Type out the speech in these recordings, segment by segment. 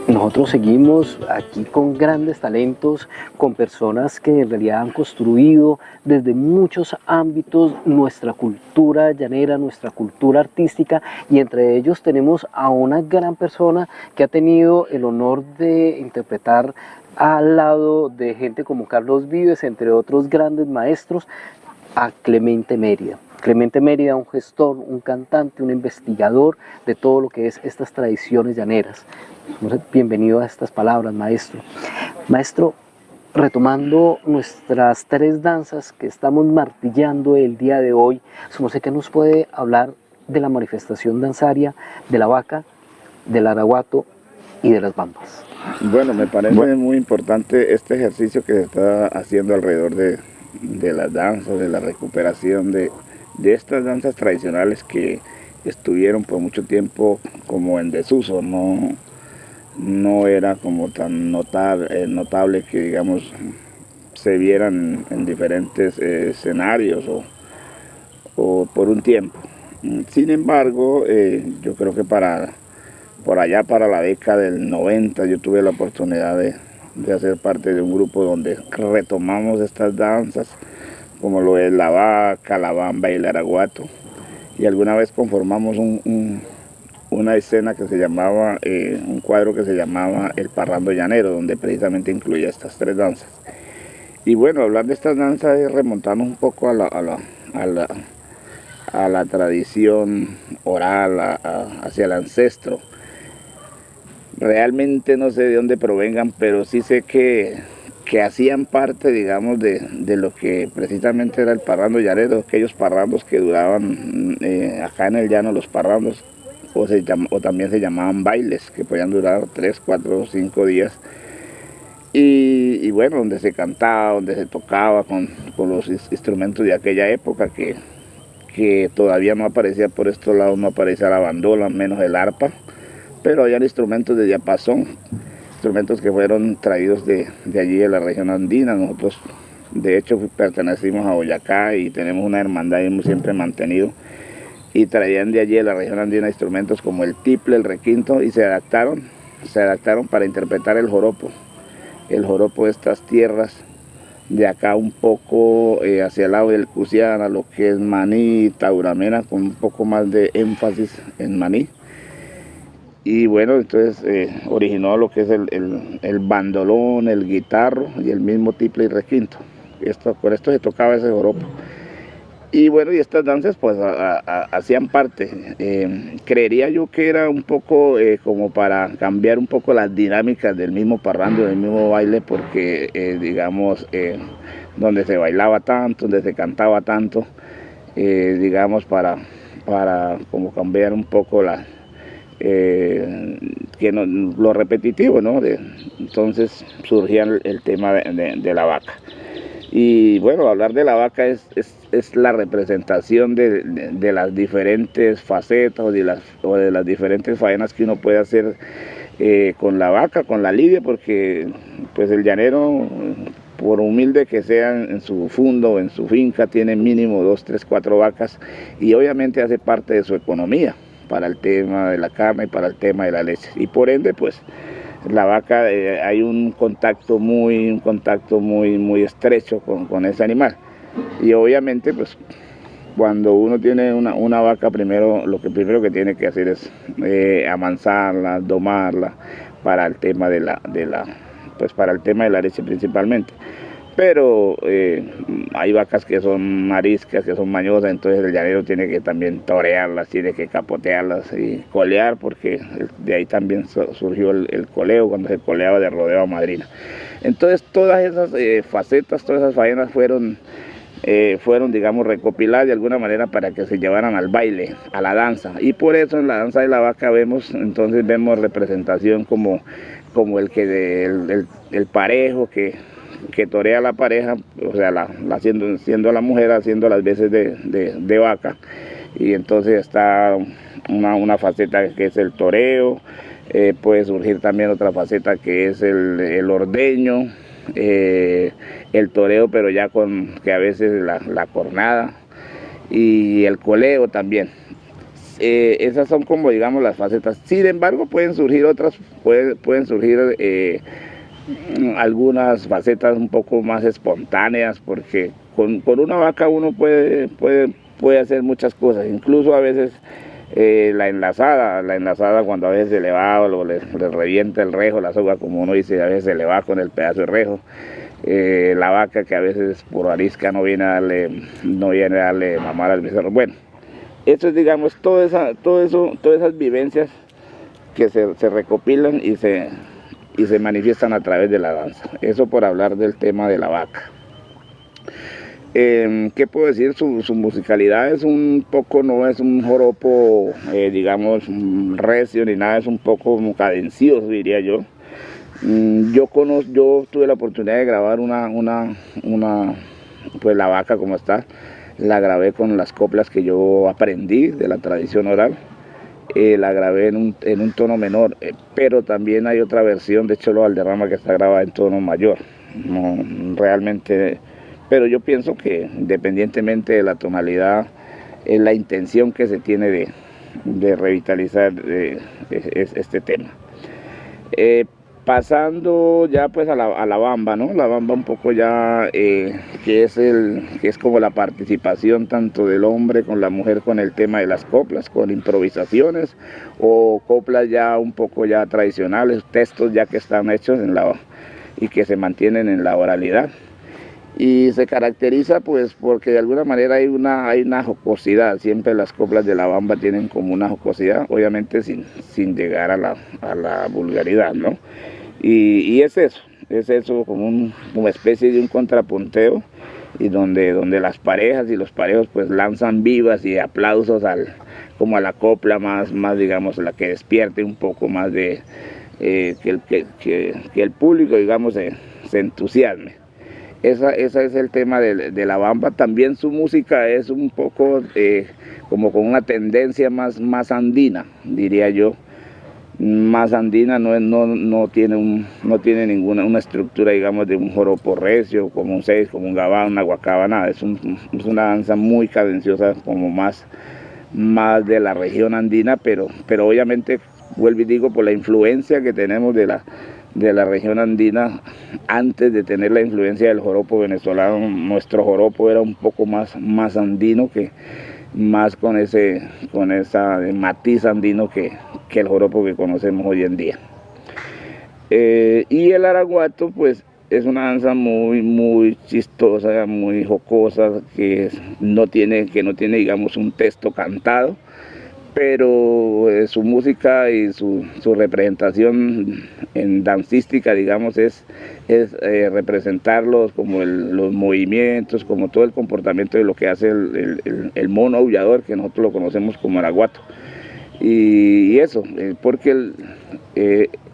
Nosotros seguimos aquí con grandes talentos, con personas que en realidad han construido desde muchos ámbitos nuestra cultura llanera, nuestra cultura artística, y entre ellos tenemos a una gran persona que ha tenido el honor de interpretar al lado de gente como Carlos Vives, entre otros grandes maestros, a Clemente Mérida. Clemente Mérida, un gestor, un cantante, un investigador de todo lo que es estas tradiciones llaneras. Bienvenido a estas palabras, maestro. Maestro, retomando nuestras tres danzas que estamos martillando el día de hoy, sé que nos puede hablar de la manifestación danzaria de la vaca, del araguato y de las bambas. Bueno, me parece muy importante este ejercicio que se está haciendo alrededor de las danzas, de la recuperación de estas danzas tradicionales que estuvieron por mucho tiempo como en desuso, no era como tan notable que digamos se vieran en diferentes escenarios o por un tiempo. Sin embargo, yo creo que por allá para la década del 90 yo tuve la oportunidad de hacer parte de un grupo donde retomamos estas danzas, como lo es la vaca, la bamba y el araguato. Y alguna vez conformamos una escena que se llamaba, un cuadro que se llamaba El Parrando Llanero, donde precisamente incluía estas tres danzas. Y bueno, hablar de estas danzas es remontarnos un poco a la tradición oral, hacia el ancestro. Realmente no sé de dónde provengan, pero sí sé que hacían parte, digamos, de lo que precisamente era el parrando llanero, aquellos parrandos que duraban acá en el llano, los parrandos, o también se llamaban bailes, que podían durar 3, 4, 5 días. Y bueno, donde se cantaba, donde se tocaba con los instrumentos de aquella época que todavía no aparecía por estos lados, no aparecía la bandola, menos el arpa, pero había instrumentos de diapasón, instrumentos que fueron traídos de allí de la región andina. Nosotros de hecho pertenecimos a Boyacá y tenemos una hermandad y hemos siempre mantenido, y traían de allí de la región andina instrumentos como el tiple, el requinto, y se adaptaron para interpretar el joropo de estas tierras de acá un poco hacia el lado del Cusiana, lo que es Maní, Tauramena, con un poco más de énfasis en Maní. Y bueno, entonces originó lo que es el bandolón, el guitarro y el mismo tiple y requinto. Por esto se tocaba ese joropo. Y bueno, y estas danzas pues hacían parte. Creería yo que era un poco como para cambiar un poco las dinámicas del mismo parrando, del mismo baile, porque digamos, donde se bailaba tanto, donde se cantaba tanto, digamos, para como cambiar un poco que no, lo repetitivo, ¿no? Entonces surgía el tema de la vaca. Y bueno, hablar de la vaca es la representación de las diferentes facetas o de las diferentes faenas que uno puede hacer con la vaca, con la lidia, porque pues el llanero, por humilde que sea en su fundo o en su finca, tiene mínimo 2, 3, 4 vacas, y obviamente hace parte de su economía para el tema de la carne y para el tema de la leche. Y por ende, pues la vaca, hay un contacto muy estrecho con ese animal. Y obviamente, pues cuando uno tiene una vaca, lo primero que tiene que hacer es amansarla, domarla para el tema pues para el tema de la leche principalmente. Pero hay vacas que son mariscas, que son mañosas, entonces el llanero tiene que también torearlas, tiene que capotearlas y colear, porque de ahí también surgió el coleo, cuando se coleaba de rodeo a madrina. Entonces todas esas facetas, todas esas faenas fueron, digamos, recopiladas de alguna manera para que se llevaran al baile, a la danza. Y por eso en la danza de la vaca vemos representación como el parejo que torea a la pareja, o sea, siendo la mujer haciendo las veces de vaca. Y entonces está una faceta que es el toreo, puede surgir también otra faceta que es el ordeño, el toreo, pero ya que a veces la cornada, y el coleo también. esas son como, digamos, las facetas. Sin embargo, pueden surgir otras, pueden surgir algunas facetas un poco más espontáneas, porque con una vaca uno puede hacer muchas cosas, incluso a veces la enlazada cuando a veces se le va o le revienta el rejo, la soga como uno dice, a veces se le va con el pedazo de rejo. La vaca que a veces por arisca no viene a darle mamar al becerro. Bueno, eso es, digamos, todas esas vivencias que se recopilan y se manifiestan a través de la danza. Eso por hablar del tema de la vaca. ¿Qué puedo decir? Su musicalidad es un poco, no es un joropo, digamos, recio ni nada, es un poco cadencioso, diría yo. Yo tuve la oportunidad de grabar pues la vaca como está, la grabé con las coplas que yo aprendí de la tradición oral, la grabé en un tono menor, pero también hay otra versión de Cholo Valderrama que está grabada en tono mayor, no, realmente, pero yo pienso que independientemente de la tonalidad, es la intención que se tiene de revitalizar este tema. Pasando ya pues a la bamba, ¿no? La bamba un poco ya, que es como la participación tanto del hombre con la mujer con el tema de las coplas, con improvisaciones o coplas ya un poco ya tradicionales, textos ya que están hechos y que se mantienen en la oralidad. Y se caracteriza pues porque de alguna manera hay una jocosidad, siempre las coplas de la bamba tienen como una jocosidad, obviamente sin llegar a la vulgaridad, ¿no? Y es eso como una especie de un contrapunteo, y donde las parejas y los parejos pues lanzan vivas y aplausos como a la copla más digamos, la que despierte un poco más de que el público, digamos, se entusiasme. Ese es el tema de la bamba. También su música es un poco como con una tendencia más andina, diría yo. Más andina, no tiene ninguna una estructura, digamos, de un joropo recio, como un seis, como un gabán, una guacaba, nada. Es una danza muy cadenciosa, como más de la región andina, pero obviamente, vuelvo y digo, por la influencia que tenemos de la región andina, antes de tener la influencia del joropo venezolano, nuestro joropo era un poco más andino, que más con esa matiz andino que el joropo que conocemos hoy en día. Y el araguato pues es una danza muy chistosa, muy jocosa, que no tiene digamos un texto cantado, pero su música y su representación en dancística, digamos, es representar los movimientos, como todo el comportamiento de lo que hace el mono aullador, que nosotros lo conocemos como araguato. Y eso, porque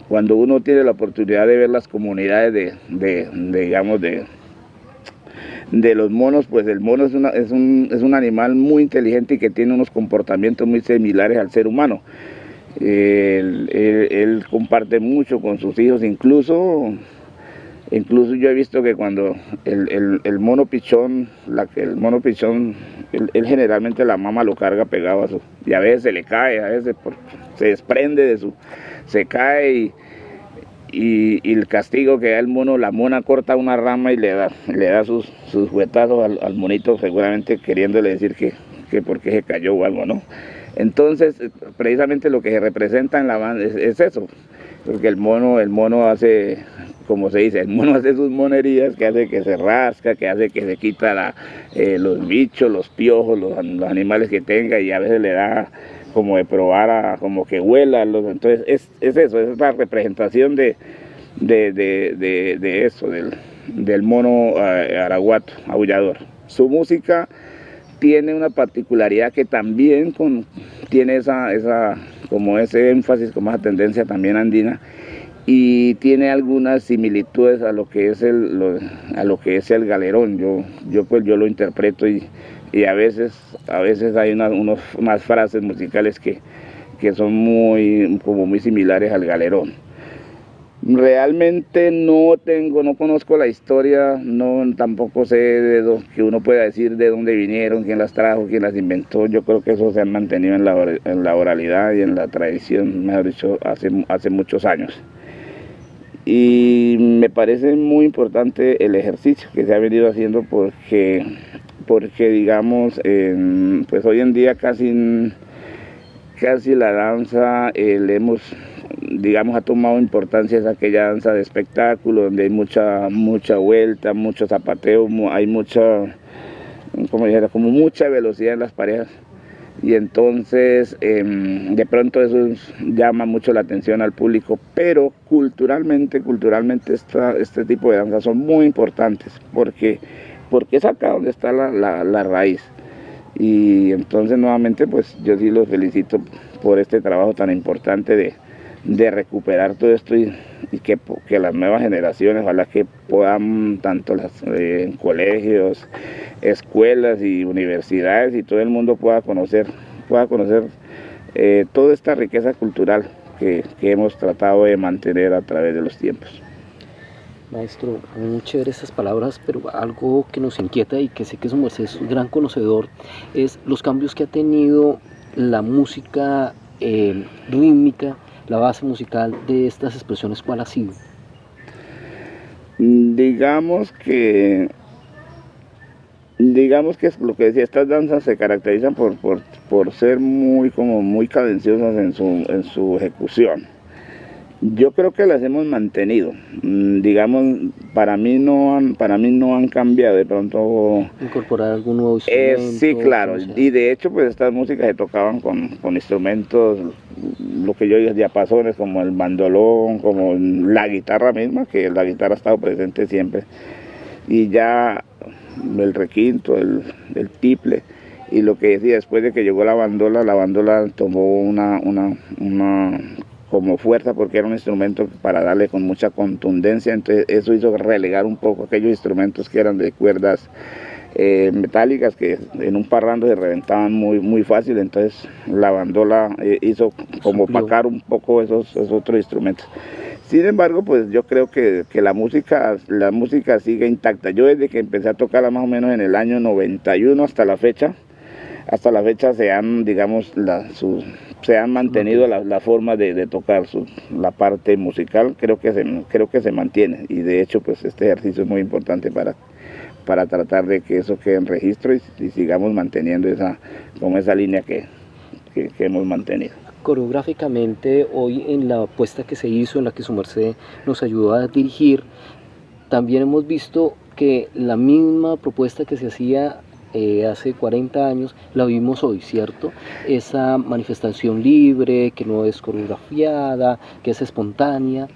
cuando uno tiene la oportunidad de ver las comunidades digamos, de los monos, pues el mono es un animal muy inteligente y que tiene unos comportamientos muy similares al ser humano. Él comparte mucho con sus hijos, incluso yo he visto que cuando el mono pichón, él generalmente la mamá lo carga pegado y a veces se le cae, a veces se desprende se cae y el castigo que da el mono, la mona corta una rama y le da sus juguetazos al monito, seguramente queriéndole decir que porque se cayó o algo, ¿no? Entonces, precisamente lo que se representa en la banda es eso, porque el mono hace, como se dice, el mono hace sus monerías, que hace que se rasca, que hace que se quita los bichos, los piojos, los animales que tenga, y a veces le da como de probar, como que huela. Entonces es eso, es la representación de eso, del mono araguato, aullador. Su música tiene una particularidad que también tiene como ese énfasis, como esa tendencia también andina, y tiene algunas similitudes a lo que es el galerón. Yo lo interpreto y a veces hay unas frases musicales que son muy similares al galerón. Realmente no conozco la historia, tampoco sé que uno pueda decir de dónde vinieron, quién las trajo, quién las inventó. Yo creo que eso se han mantenido en la oralidad y en la tradición, mejor dicho, hace muchos años. Y me parece muy importante el ejercicio que se ha venido haciendo porque digamos, pues hoy en día casi la danza digamos, ha tomado importancia. Es aquella danza de espectáculo donde hay mucha vuelta, mucho zapateo, hay como mucha velocidad en las parejas. Y entonces de pronto eso llama mucho la atención al público, pero culturalmente este tipo de danzas son muy importantes porque es acá donde está la raíz. Y entonces nuevamente pues yo sí los felicito por este trabajo tan importante de recuperar todo esto y que las nuevas generaciones, ojalá que puedan, tanto en colegios, escuelas y universidades, y todo el mundo pueda conocer toda esta riqueza cultural que hemos tratado de mantener a través de los tiempos. Maestro, muy chévere esas palabras, pero algo que nos inquieta y que sé que su merced es un gran conocedor es los cambios que ha tenido la música rítmica, la base musical de estas expresiones. ¿Cuál ha sido? Digamos que es lo que decía, estas danzas se caracterizan por ser muy cadenciosas en su ejecución. Yo creo que las hemos mantenido, digamos, para mí no han cambiado. De pronto incorporar algún nuevo instrumento. Sí, claro, y de hecho pues estas músicas se tocaban con instrumentos, lo que yo digo, diapasones, como el bandolón, como la guitarra misma, que la guitarra ha estado presente siempre, y ya el requinto, el tiple. Y lo que decía, después de que llegó la bandola tomó una como fuerza, porque era un instrumento para darle con mucha contundencia. Entonces eso hizo relegar un poco aquellos instrumentos que eran de cuerdas metálicas, que en un parrando se reventaban muy fácil. Entonces la bandola hizo como opacar un poco esos otros instrumentos. Sin embargo, pues yo creo que la música sigue intacta. Yo desde que empecé a tocarla más o menos en el año 91 hasta la fecha se han, digamos, se han mantenido la forma de tocar la parte musical. Creo que se mantiene, y de hecho pues este ejercicio es muy importante para tratar de que eso quede en registro y sigamos manteniendo esa línea que hemos mantenido. Coreográficamente, hoy en la apuesta que se hizo, en la que su merced nos ayudó a dirigir, también hemos visto que la misma propuesta que se hacía hace 40 años, la vimos hoy, ¿cierto? Esa manifestación libre, que no es coreografiada, que es espontánea.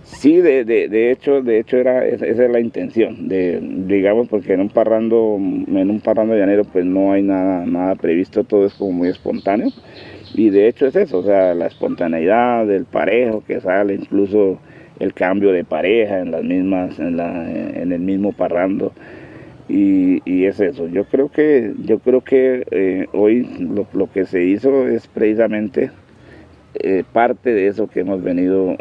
Sí, de hecho esa es la intención, digamos, porque en un parrando llanero pues no hay nada previsto, todo es como muy espontáneo, y de hecho es eso, o sea, la espontaneidad del parejo que sale, incluso el cambio de pareja en el mismo parrando. Y es eso. Yo creo que hoy lo que se hizo es precisamente parte de eso que hemos venido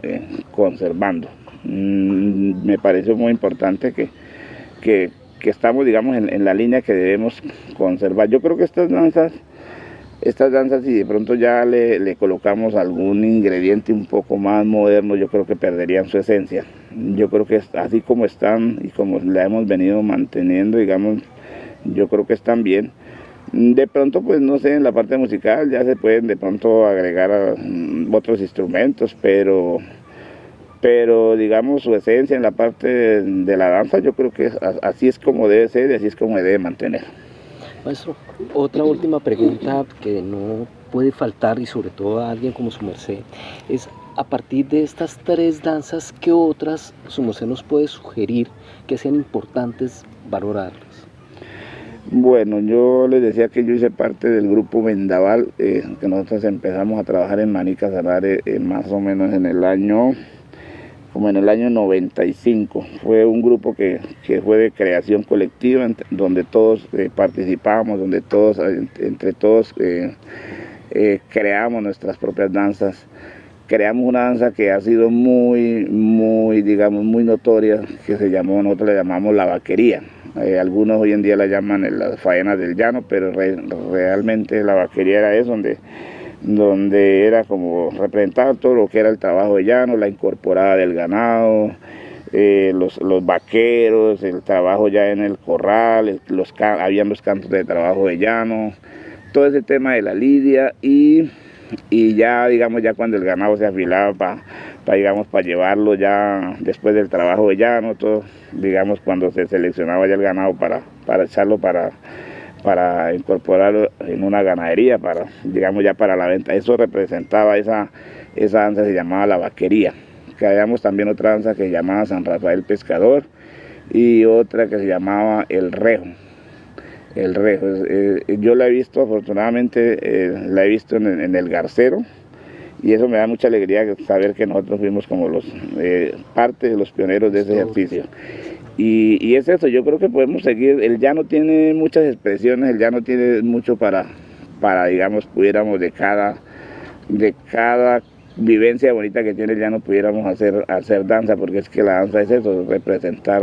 conservando. Me pareció muy importante que estamos, digamos, en la línea que debemos conservar. Yo creo que estas danzas, si de pronto ya le colocamos algún ingrediente un poco más moderno, yo creo que perderían su esencia. Yo creo que así como están y como la hemos venido manteniendo, digamos, yo creo que están bien. De pronto, pues no sé, en la parte musical ya se pueden de pronto agregar otros instrumentos, pero digamos su esencia en la parte de la danza, yo creo que así es como debe ser y así es como debe mantener. Maestro, otra última pregunta que no puede faltar, y sobre todo a alguien como su merced, es: a partir de estas tres danzas, ¿qué otras su merced nos puede sugerir que sean importantes valorarlas? Bueno, yo les decía que yo hice parte del grupo Vendaval, que nosotros empezamos a trabajar en Manica Serrare más o menos en el año 95. Fue un grupo que fue de creación colectiva, donde todos participábamos, donde entre todos creamos nuestras propias danzas. creamos una danza que ha sido digamos, muy notoria, que nosotros le llamamos la vaquería. Algunos hoy en día la llaman las faenas del llano, pero realmente la vaquería era eso, donde era como representar todo lo que era el trabajo de llano, la incorporada del ganado, los vaqueros, el trabajo ya en el corral, habían los cantos de trabajo de llano, todo ese tema de la lidia y ya, digamos, ya cuando el ganado se afilaba para llevarlo ya después del trabajo de llano, todo, digamos, cuando se seleccionaba ya el ganado para echarlo para incorporarlo en una ganadería, digamos, ya para la venta. Eso representaba esa danza, se llamaba la vaquería. Que habíamos también otra danza que se llamaba San Rafael Pescador y otra que se llamaba el rejo. El rejo, yo la he visto, afortunadamente, la he visto en el Garcero, y eso me da mucha alegría saber que nosotros fuimos como parte de los pioneros de ese ejercicio. Y es eso, yo creo que podemos seguir. El llano tiene muchas expresiones, el llano tiene mucho para digamos, pudiéramos de cada vivencia bonita que tiene el llano, pudiéramos hacer danza, porque es que la danza es eso, representar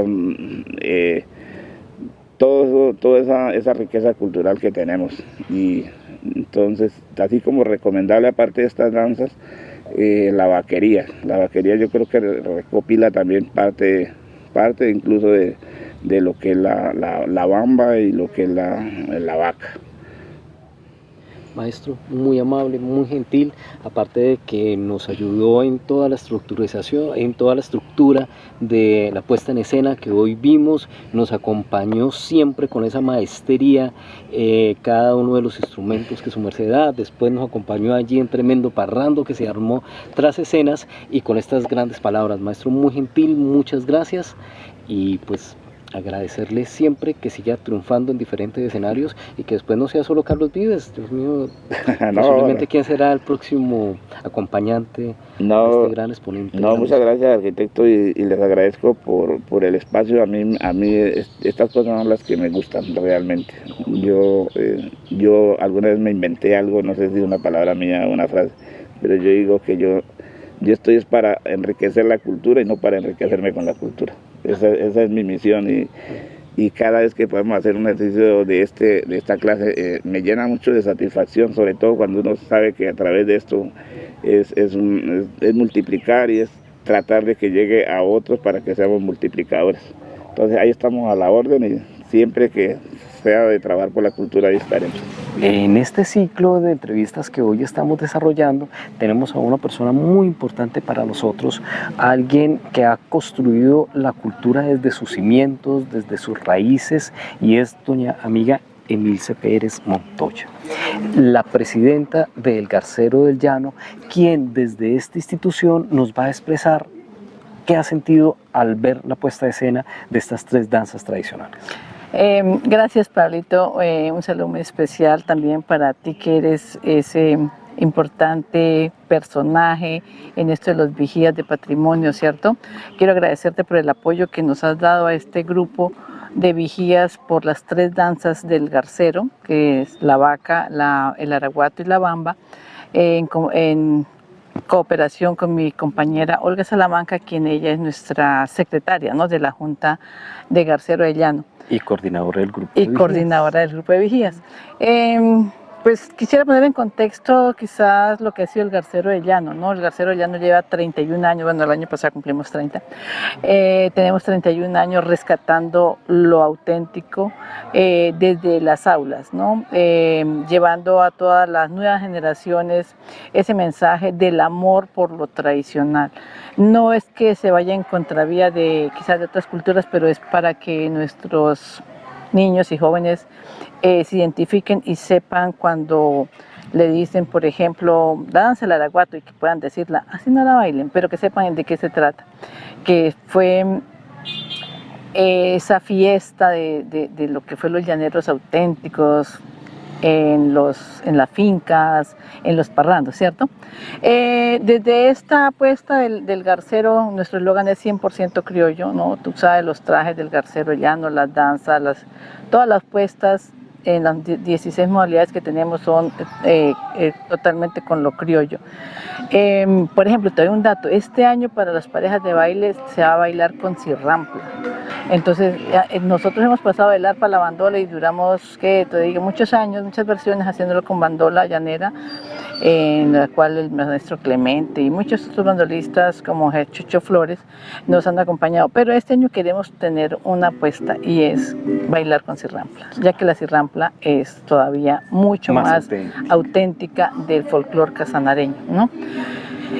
toda esa riqueza cultural que tenemos. Y entonces, así como recomendable aparte de estas danzas, la vaquería yo creo que recopila también parte incluso de lo que es la bamba y lo que es la vaca. Maestro, muy amable, muy gentil, aparte de que nos ayudó en toda la estructurización, en toda la estructura de la puesta en escena que hoy vimos, nos acompañó siempre con esa maestría, cada uno de los instrumentos que su merced da, después nos acompañó allí en tremendo parrando que se armó tras escenas y con estas grandes palabras. Maestro, muy gentil, muchas gracias y pues agradecerle siempre que siga triunfando en diferentes escenarios y que después no sea solo Carlos Vives. Dios mío, posiblemente quién será el próximo acompañante de este gran exponente. Muchas gracias, arquitecto, y les agradezco por el espacio. A mí estas cosas son las que me gustan realmente. Yo alguna vez me inventé algo, no sé si es una palabra mía o una frase, pero yo digo que yo estoy es para enriquecer la cultura y no para enriquecerme con la cultura. Esa es mi misión y cada vez que podemos hacer un ejercicio de esta clase me llena mucho de satisfacción, sobre todo cuando uno sabe que a través de esto es multiplicar y es tratar de que llegue a otros para que seamos multiplicadores. Entonces ahí estamos a la orden y siempre que sea de trabajar por la cultura ahí estaremos. En este ciclo de entrevistas que hoy estamos desarrollando, tenemos a una persona muy importante para nosotros, alguien que ha construido la cultura desde sus cimientos, desde sus raíces, y es doña amiga Emilce Pérez Montoya, la presidenta del Garcero del Llano, quien desde esta institución nos va a expresar qué ha sentido al ver la puesta de escena de estas tres danzas tradicionales. Gracias, Pablito. Un saludo muy especial también para ti, que eres ese importante personaje en esto de los vigías de patrimonio, ¿cierto? Quiero agradecerte por el apoyo que nos has dado a este grupo de vigías por las tres danzas del Garcero, que es la vaca, el araguato y la bamba, en cooperación con mi compañera Olga Salamanca, quien ella es nuestra secretaria, ¿no?, de la Junta de Garcero del Llano. Y coordinadora del grupo de vigías. Coordinadora del grupo de vigías. Pues quisiera poner en contexto quizás lo que ha sido el Garcero del Llano, ¿no? El Garcero del Llano lleva 31 años, bueno, el año pasado cumplimos 30. Tenemos 31 años rescatando lo auténtico desde las aulas, ¿no? Llevando a todas las nuevas generaciones ese mensaje del amor por lo tradicional. No es que se vaya en contravía de quizás de otras culturas, pero es para que nuestros niños y jóvenes se identifiquen y sepan cuando le dicen, por ejemplo, danza el araguato, y que puedan decirla, así no la bailen, pero que sepan de qué se trata. Que fue esa fiesta de lo que fue los llaneros auténticos, en las fincas, en los parrandos, ¿cierto? Desde esta apuesta del Garcero, nuestro eslogan es 100% criollo, ¿no? Tú sabes, los trajes del Garcero Llano, las danzas, todas las puestas en las 16 modalidades que tenemos son totalmente con lo criollo. Por ejemplo, te doy un dato, este año para las parejas de baile se va a bailar con cirrampla. Entonces, nosotros hemos pasado a bailar para la bandola y duramos, que te digo, muchos años, muchas versiones haciéndolo con bandola llanera, en la cual el maestro Clemente y muchos otros bandolistas como Chucho Flores nos han acompañado. Pero este año queremos tener una apuesta y es bailar con cirrampla, ya que la cirrampla es todavía mucho más auténtica del folclore casanareño, ¿no?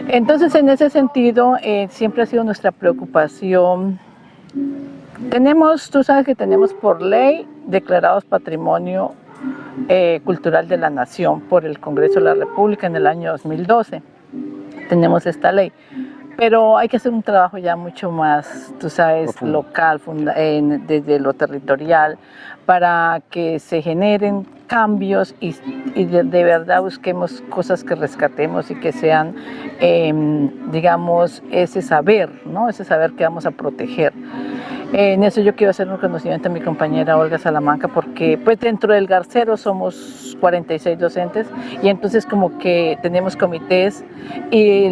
Entonces, en ese sentido, siempre ha sido nuestra preocupación. Tú sabes que tenemos por ley declarados Patrimonio Cultural de la Nación por el Congreso de la República en el año 2012. Tenemos esta ley, pero hay que hacer un trabajo ya mucho más, tú sabes, profundo, local, desde lo territorial, para que se generen cambios y de verdad busquemos cosas que rescatemos y que sean, digamos, ese saber, ¿no? Ese saber que vamos a proteger. En eso yo quiero hacer un reconocimiento a mi compañera Olga Salamanca, porque pues dentro del Garcero somos 46 docentes y entonces como que tenemos comités y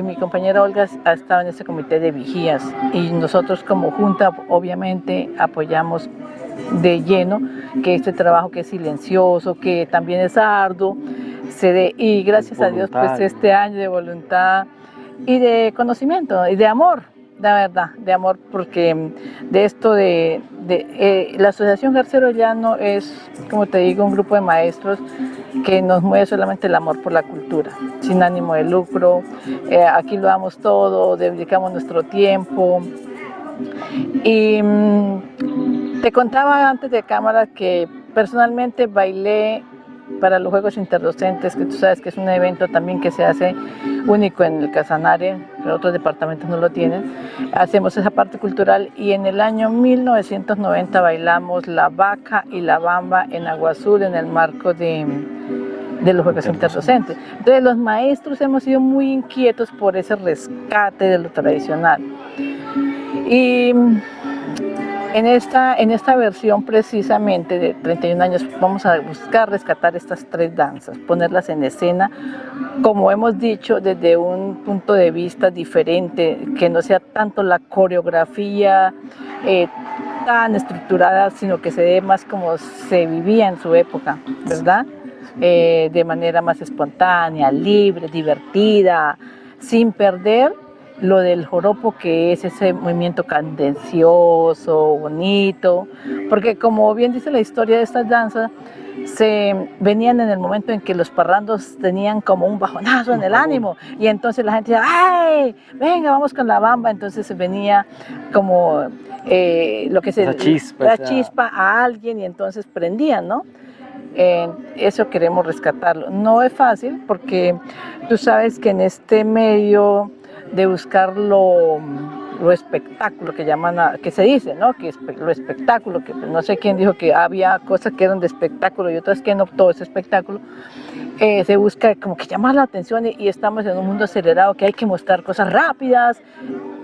mi compañera Olga ha estado en ese comité de vigías y nosotros como junta obviamente apoyamos de lleno que este trabajo que es silencioso, que también es arduo, se dé, y gracias a Dios pues este año de voluntad y de conocimiento y de amor, la verdad, de amor, porque de esto la Asociación Garcero Llano es, como te digo, un grupo de maestros que nos mueve solamente el amor por la cultura, sin ánimo de lucro. Aquí lo damos todo, dedicamos nuestro tiempo. Y te contaba antes de cámara que personalmente bailé para los Juegos Interdocentes, que tú sabes que es un evento también que se hace único en el Casanare, pero otros departamentos no lo tienen. Hacemos esa parte cultural y en el año 1990 bailamos la vaca y la bamba en Agua Azul en el marco de los Juegos Interdocentes. Entonces los maestros hemos sido muy inquietos por ese rescate de lo tradicional. Y en esta versión precisamente de 31 años vamos a buscar rescatar estas tres danzas, ponerlas en escena, como hemos dicho, desde un punto de vista diferente, que no sea tanto la coreografía tan estructurada, sino que se dé más como se vivía en su época, ¿verdad? De manera más espontánea, libre, divertida, sin perder lo del joropo, que es ese movimiento cadencioso, bonito, porque como bien dice la historia de estas danzas, se venían en el momento en que los parrandos tenían como un bajonazo en el ánimo y entonces la gente decía, ¡ay! Venga, vamos con la bamba, entonces se venía como lo que se la chispa a alguien y entonces prendían, ¿no? Eso queremos rescatarlo. No es fácil porque tú sabes que en este medio de buscar lo espectáculo que llaman, que se dice, ¿no? Que es lo espectáculo, que no sé quién dijo que había cosas que eran de espectáculo y otras que no, todo es espectáculo. Se busca como que llamar la atención y estamos en un mundo acelerado que hay que mostrar cosas rápidas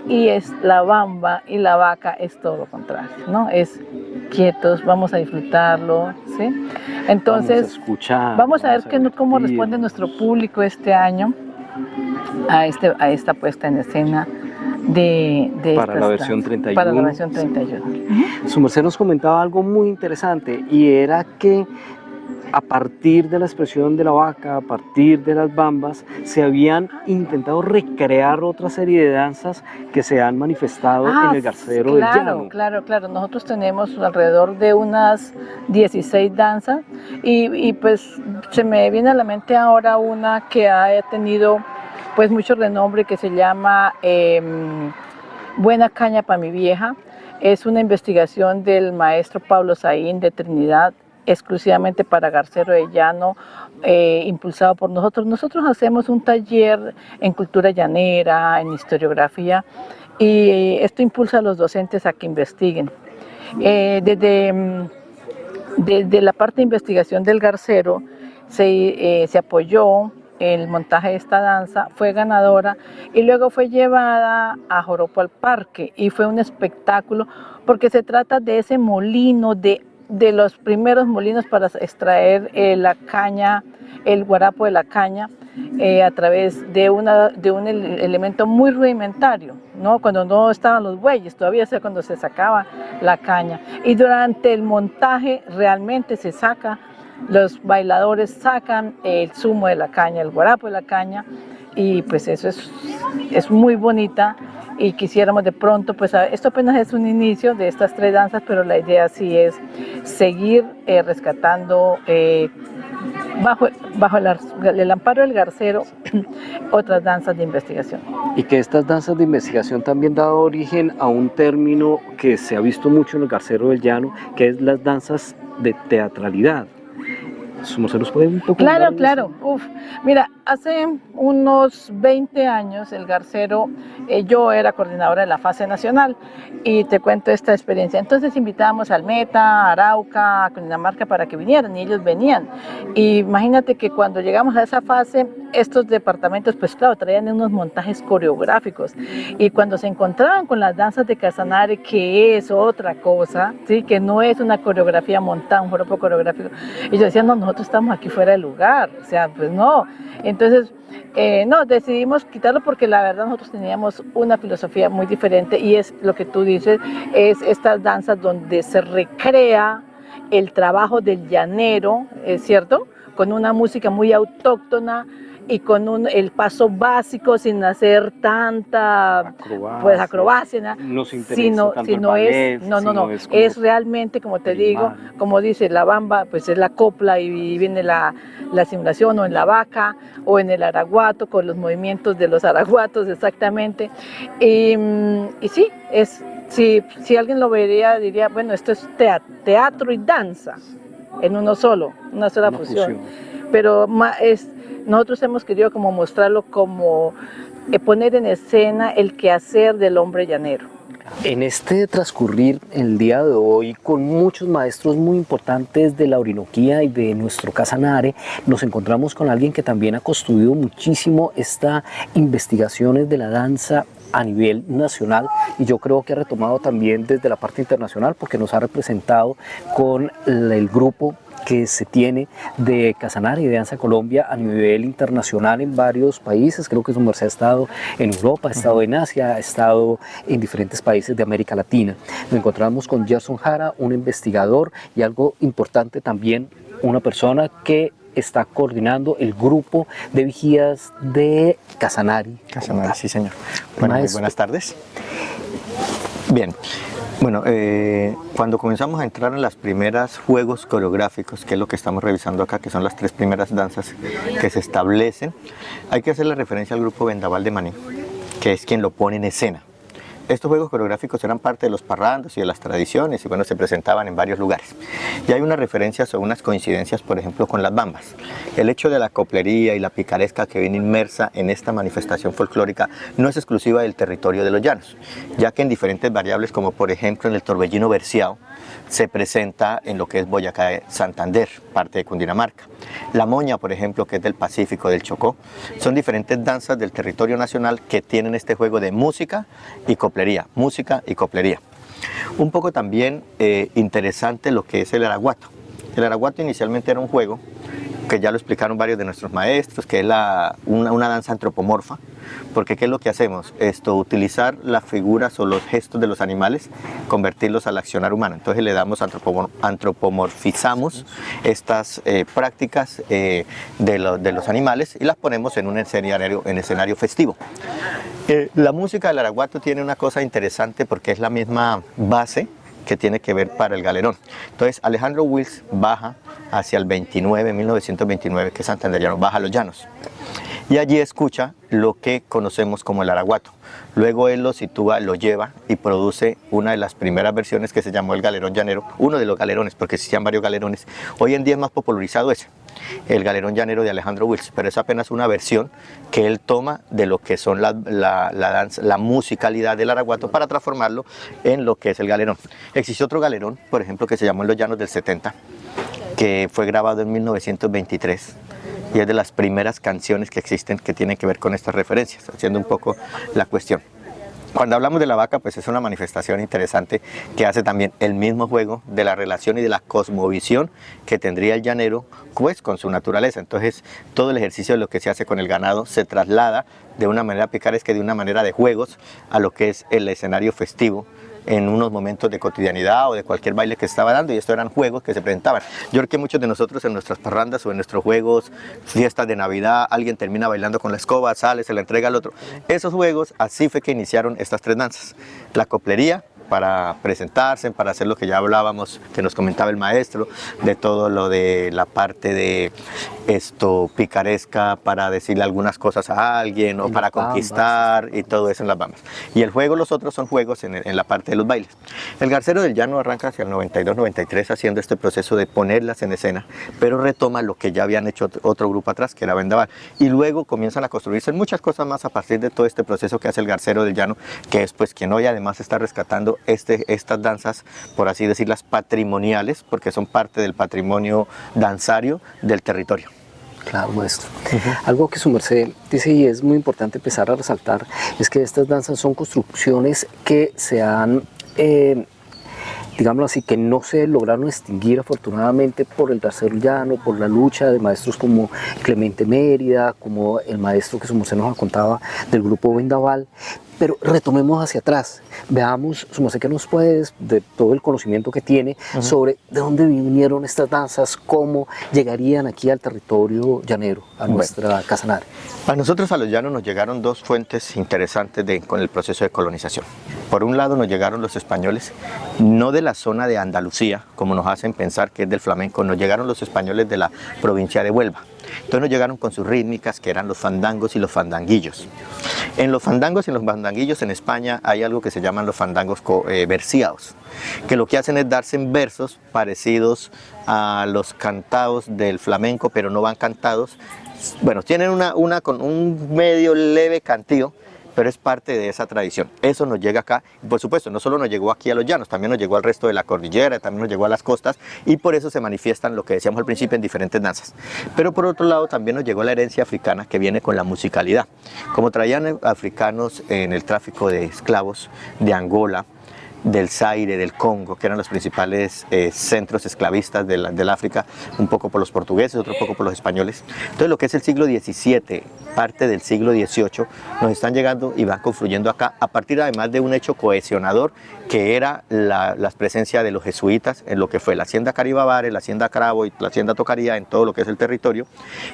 y es la bamba y la vaca es todo lo contrario, ¿no? Es quietos, vamos a disfrutarlo, ¿sí? Entonces, vamos a ver cómo responde nuestro público este año a esta puesta en escena para la versión 31. Para la versión 31. Su merced nos comentaba algo muy interesante y era que a partir de la expresión de la vaca, a partir de las bambas, se habían intentado recrear otra serie de danzas que se han manifestado en el Garcero del Llano. Claro. Nosotros tenemos alrededor de unas 16 danzas y pues se me viene a la mente ahora una que ha tenido pues mucho renombre, que se llama Buena Caña para mi vieja. Es una investigación del maestro Pablo Saín de Trinidad, exclusivamente para Garcero de Llano, impulsado por nosotros. Nosotros hacemos un taller en cultura llanera, en historiografía, y esto impulsa a los docentes a que investiguen. Desde la parte de investigación del Garcero se apoyó el montaje de esta danza, fue ganadora y luego fue llevada a Joropo al Parque y fue un espectáculo porque se trata de ese molino, de los primeros molinos para extraer la caña, el guarapo de la caña, a través de un elemento muy rudimentario, ¿no? Cuando no estaban los bueyes, todavía es cuando se sacaba la caña. Y durante el montaje realmente se saca, los bailadores sacan el zumo de la caña, el guarapo de la caña, y pues eso es muy bonita. Y quisiéramos de pronto, pues esto apenas es un inicio de estas 3 danzas, pero la idea sí es seguir rescatando bajo el amparo del garcero otras danzas de investigación. Y que estas danzas de investigación también han dado origen a un término que se ha visto mucho en el Garcero del Llano, que es las danzas de teatralidad. ¿Se nos puede un poco? Claro. Uf. Mira, hace unos 20 años el Garcero, yo era coordinadora de la fase nacional y te cuento esta experiencia. Entonces invitábamos al Meta, a Arauca, a Cundinamarca para que vinieran y ellos venían. Y imagínate que cuando llegamos a esa fase, estos departamentos, pues claro, traían unos montajes coreográficos y cuando se encontraban con las danzas de Casanare, que es otra cosa, ¿sí? Que no es una coreografía montada, un joropo coreográfico, ellos decían, no, nosotros estamos aquí fuera del lugar, o sea, pues no. Entonces, no, decidimos quitarlo porque la verdad nosotros teníamos una filosofía muy diferente y es lo que tú dices, es estas danzas donde se recrea el trabajo del llanero, ¿es cierto? Con una música muy autóctona y con el paso básico sin hacer tanta acrobacia, sino es realmente, como te digo, como dice la bamba, pues es la copla y viene la simulación, o en la vaca o en el araguato con los movimientos de los araguatos exactamente, y sí, si alguien lo vería diría, bueno, esto es teatro y danza en una sola fusión. Pero nosotros hemos querido como mostrarlo como poner en escena el quehacer del hombre llanero. En este transcurrir el día de hoy con muchos maestros muy importantes de la Orinoquía y de nuestro Casanare, nos encontramos con alguien que también ha construido muchísimo estas investigaciones de la danza a nivel nacional y yo creo que ha retomado también desde la parte internacional porque nos ha representado con el grupo que se tiene de Casanare y de Danza Colombia a nivel internacional en varios países. Creo que su merced ha estado en Europa, ha estado en Asia, ha estado en diferentes países de América Latina. Nos encontramos con Gerson Jara, un investigador y algo importante también, una persona que está coordinando el grupo de vigías de Casanare. Casanare, sí señor. Bueno, muy buenas tardes. Bien. Bueno, cuando comenzamos a entrar en las primeras juegos coreográficos, que es lo que estamos revisando acá, que son las 3 primeras danzas que se establecen, hay que hacer la referencia al grupo Vendaval de Maní, que es quien lo pone en escena. Estos juegos coreográficos eran parte de los parrandos y de las tradiciones y bueno, se presentaban en varios lugares. Y hay unas referencias o unas coincidencias, por ejemplo, con las bambas. El hecho de la coplería y la picaresca que viene inmersa en esta manifestación folclórica no es exclusiva del territorio de los llanos, ya que en diferentes variables, como por ejemplo en el torbellino berciao, se presenta en lo que es Boyacá, Santander, parte de Cundinamarca. La moña, por ejemplo, que es del Pacífico, del Chocó, son diferentes danzas del territorio nacional que tienen este juego de música y coplería, música y coplería. Un poco también interesante lo que es el araguato. El araguato inicialmente era un juego que ya lo explicaron varios de nuestros maestros, que es una danza antropomorfa, porque ¿qué es lo que hacemos? Utilizar las figuras o los gestos de los animales, convertirlos al accionar humano. Entonces le damos, antropomorfizamos estas prácticas de los animales y las ponemos en un escenario festivo. La música del araguato tiene una cosa interesante porque es la misma base que tiene que ver para el galerón. Entonces Alejandro Wills baja hacia el 1929, que es santanderiano, baja a los llanos. Y allí escucha lo que conocemos como el araguato. Luego él lo sitúa, lo lleva y produce una de las primeras versiones que se llamó el galerón llanero, uno de los galerones, porque existían varios galerones. Hoy en día es más popularizado ese, el galerón llanero de Alejandro Wills, pero es apenas una versión que él toma de lo que son la danza, la musicalidad del araguato para transformarlo en lo que es el galerón. Existe otro galerón, por ejemplo, que se llamó En los Llanos del 70, que fue grabado en 1923. Y es de las primeras canciones que existen que tienen que ver con estas referencias, haciendo un poco la cuestión. Cuando hablamos de la vaca, pues es una manifestación interesante que hace también el mismo juego de la relación y de la cosmovisión que tendría el llanero pues con su naturaleza. Entonces todo el ejercicio de lo que se hace con el ganado se traslada de una manera picaresca, de una manera de juegos, a lo que es el escenario festivo en unos momentos de cotidianidad o de cualquier baile que estaba dando, y esto eran juegos que se presentaban. Yo creo que muchos de nosotros en nuestras parrandas o en nuestros juegos, fiestas de Navidad, alguien termina bailando con la escoba, sale, se la entrega al otro. Esos juegos, así fue que iniciaron estas tres danzas. La coplería, para presentarse, para hacer lo que ya hablábamos, que nos comentaba el maestro, de todo lo de la parte de esto picaresca, para decirle algunas cosas a alguien o para conquistar y todo eso en las bambas. Y el juego, los otros son juegos en la parte de los bailes. El Garcero del Llano arranca hacia el 92-93 haciendo este proceso de ponerlas en escena, pero retoma lo que ya habían hecho otro grupo atrás, que era Vendaval. Y luego comienzan a construirse muchas cosas más a partir de todo este proceso que hace el Garcero del Llano, que es pues quien hoy además está rescatando estas danzas, por así decirlas, patrimoniales, porque son parte del patrimonio danzario del territorio. Claro, maestro. Algo que su merced dice y es muy importante empezar a resaltar es que estas danzas son construcciones que se han, digámoslo así, que no se lograron extinguir afortunadamente por el Garcero Llano, por la lucha de maestros como Clemente Mérida, como el maestro que su merced nos contaba del grupo Vendaval. Pero retomemos hacia atrás, veamos, su merced, que nos puede, de todo el conocimiento que tiene, sobre de dónde vinieron estas danzas, cómo llegarían aquí al territorio llanero, a nuestra Casanare. A nosotros, a los llanos, nos llegaron dos fuentes interesantes con el proceso de colonización. Por un lado nos llegaron los españoles, no de la zona de Andalucía, como nos hacen pensar que es del flamenco, nos llegaron los españoles de la provincia de Huelva. Entonces nos llegaron con sus rítmicas, que eran los fandangos y los fandanguillos. En los fandangos y en los fandanguillos en España hay algo que se llaman los fandangos versiados, que lo que hacen es darse en versos parecidos a los cantados del flamenco, pero no van cantados. Bueno, tienen una con un medio leve cantío, pero es parte de esa tradición. Eso nos llega acá, y por supuesto, no solo nos llegó aquí a los llanos, también nos llegó al resto de la cordillera, también nos llegó a las costas, y por eso se manifiestan, lo que decíamos al principio, en diferentes danzas. Pero por otro lado, también nos llegó la herencia africana, que viene con la musicalidad. Como traían africanos en el tráfico de esclavos de Angola, del Zaire, del Congo, que eran los principales centros esclavistas del África, un poco por los portugueses, otro poco por los españoles. Entonces lo que es el siglo XVII, parte del siglo XVIII, nos están llegando y van confluyendo acá, a partir además de un hecho cohesionador, que era la presencia de los jesuitas en lo que fue la hacienda Caribabares, la hacienda Carabo y la hacienda Tocaría, en todo lo que es el territorio,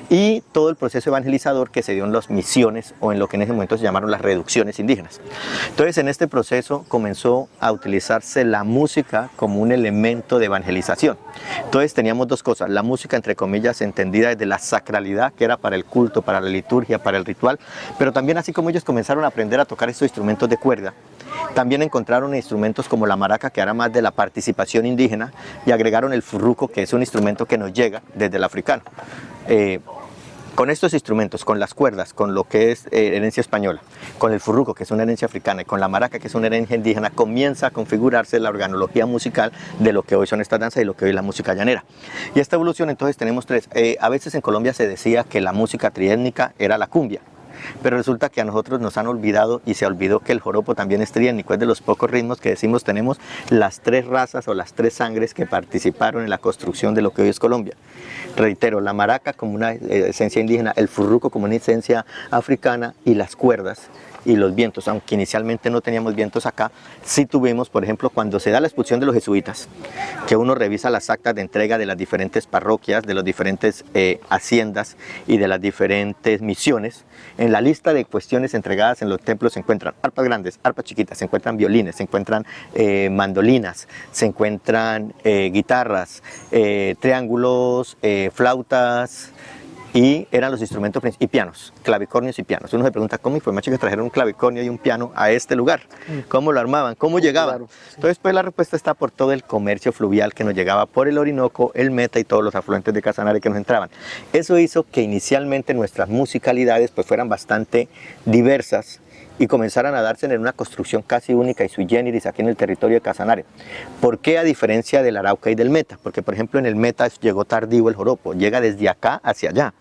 y todo el proceso evangelizador que se dio en las misiones, o en lo que en ese momento se llamaron las reducciones indígenas. Entonces en este proceso comenzó a utilizarse la música como un elemento de evangelización. Entonces teníamos dos cosas: la música, entre comillas, entendida desde la sacralidad, que era para el culto, para la liturgia, para el ritual, pero también, así como ellos comenzaron a aprender a tocar estos instrumentos de cuerda, también encontraron instrumentos como la maraca, que era más de la participación indígena, y agregaron el furruco, que es un instrumento que nos llega desde el africano. Con estos instrumentos, con las cuerdas, con lo que es herencia española, con el furruco, que es una herencia africana, y con la maraca, que es una herencia indígena, comienza a configurarse la organología musical de lo que hoy son estas danzas y lo que hoy es la música llanera. Y esta evolución, entonces, tenemos tres. A veces en Colombia se decía que la música triétnica era la cumbia, pero resulta que a nosotros nos han olvidado, y se olvidó que el joropo también es triétnico. Es de los pocos ritmos que decimos tenemos las tres razas o las tres sangres que participaron en la construcción de lo que hoy es Colombia. Reitero, la maraca como una esencia indígena, el furruco como una esencia africana, y las cuerdas y los vientos. Aunque inicialmente no teníamos vientos acá, sí tuvimos, por ejemplo, cuando se da la expulsión de los jesuitas, que uno revisa las actas de entrega de las diferentes parroquias, de las diferentes haciendas y de las diferentes misiones. En la lista de cuestiones entregadas en los templos se encuentran arpas grandes, arpas chiquitas, se encuentran violines, se encuentran mandolinas, se encuentran guitarras, triángulos, flautas, y eran los instrumentos principales, y pianos, clavicornios y pianos. Uno se pregunta, ¿cómo fue, macho, que trajeron un clavicornio y un piano a este lugar? ¿Cómo lo armaban? ¿Cómo llegaban? Claro, sí. Entonces, pues la respuesta está por todo el comercio fluvial que nos llegaba por el Orinoco, el Meta y todos los afluentes de Casanare que nos entraban. Eso hizo que inicialmente nuestras musicalidades pues fueran bastante diversas y comenzaran a darse en una construcción casi única y sui generis aquí en el territorio de Casanare. ¿Por qué a diferencia del Arauca y del Meta? Porque, por ejemplo, en el Meta llegó tardío el joropo, llega desde acá hacia allá.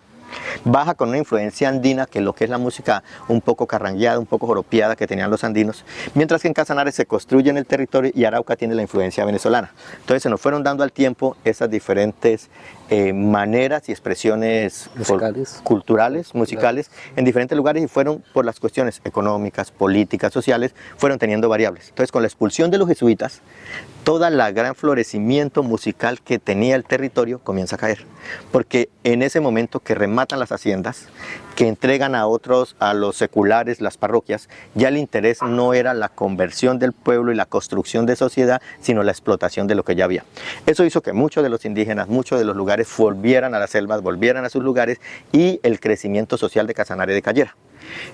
baja con una influencia andina, que es lo que es la música un poco carrangueada, un poco joropiada que tenían los andinos, mientras que en Casanare se construye en el territorio y Arauca tiene la influencia venezolana. Entonces se nos fueron dando al tiempo esas diferentes maneras y expresiones culturales, musicales, en diferentes lugares, y fueron por las cuestiones económicas, políticas, sociales, fueron teniendo variables. Entonces, con la expulsión de los jesuitas, toda la gran florecimiento musical que tenía el territorio comienza a caer, porque en ese momento que rematan las haciendas, que entregan a otros, a los seculares, las parroquias, ya el interés no era la conversión del pueblo y la construcción de sociedad, sino la explotación de lo que ya había. Eso hizo que muchos de los indígenas, muchos de los lugares volvieran a las selvas, volvieran a sus lugares, y el crecimiento social de Casanare decayera.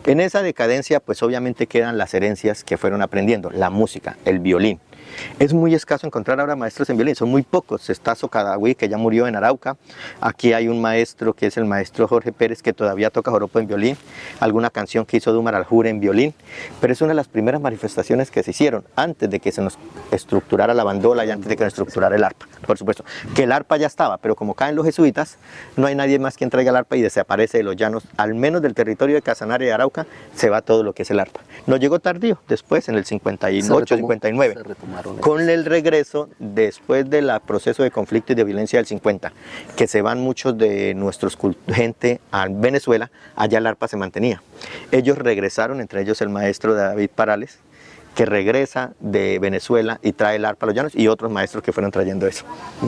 En esa decadencia, pues obviamente quedan las herencias que fueron aprendiendo, la música, el violín. Es muy escaso encontrar ahora maestros en violín, son muy pocos. Está Socadawi, que ya murió en Arauca. Aquí hay un maestro que es el maestro Jorge Pérez, que todavía toca joropo en violín, alguna canción que hizo Dumar Aljure en violín, pero es una de las primeras manifestaciones que se hicieron antes de que se nos estructurara la bandola y antes de que nos estructurara el arpa. Por supuesto que el arpa ya estaba, pero como caen los jesuitas, no hay nadie más quien traiga el arpa y desaparece de los llanos, al menos del territorio de Casanare y de Arauca, se va todo lo que es el arpa. Nos llegó tardío, después en el 58, 59. Con el regreso, después del proceso de conflicto y de violencia del 50, que se van muchos de nuestros gente a Venezuela, allá el arpa se mantenía. Ellos regresaron, entre ellos el maestro David Parales, que regresa de Venezuela y trae el arpa a los llanos, y otros maestros que fueron trayendo eso.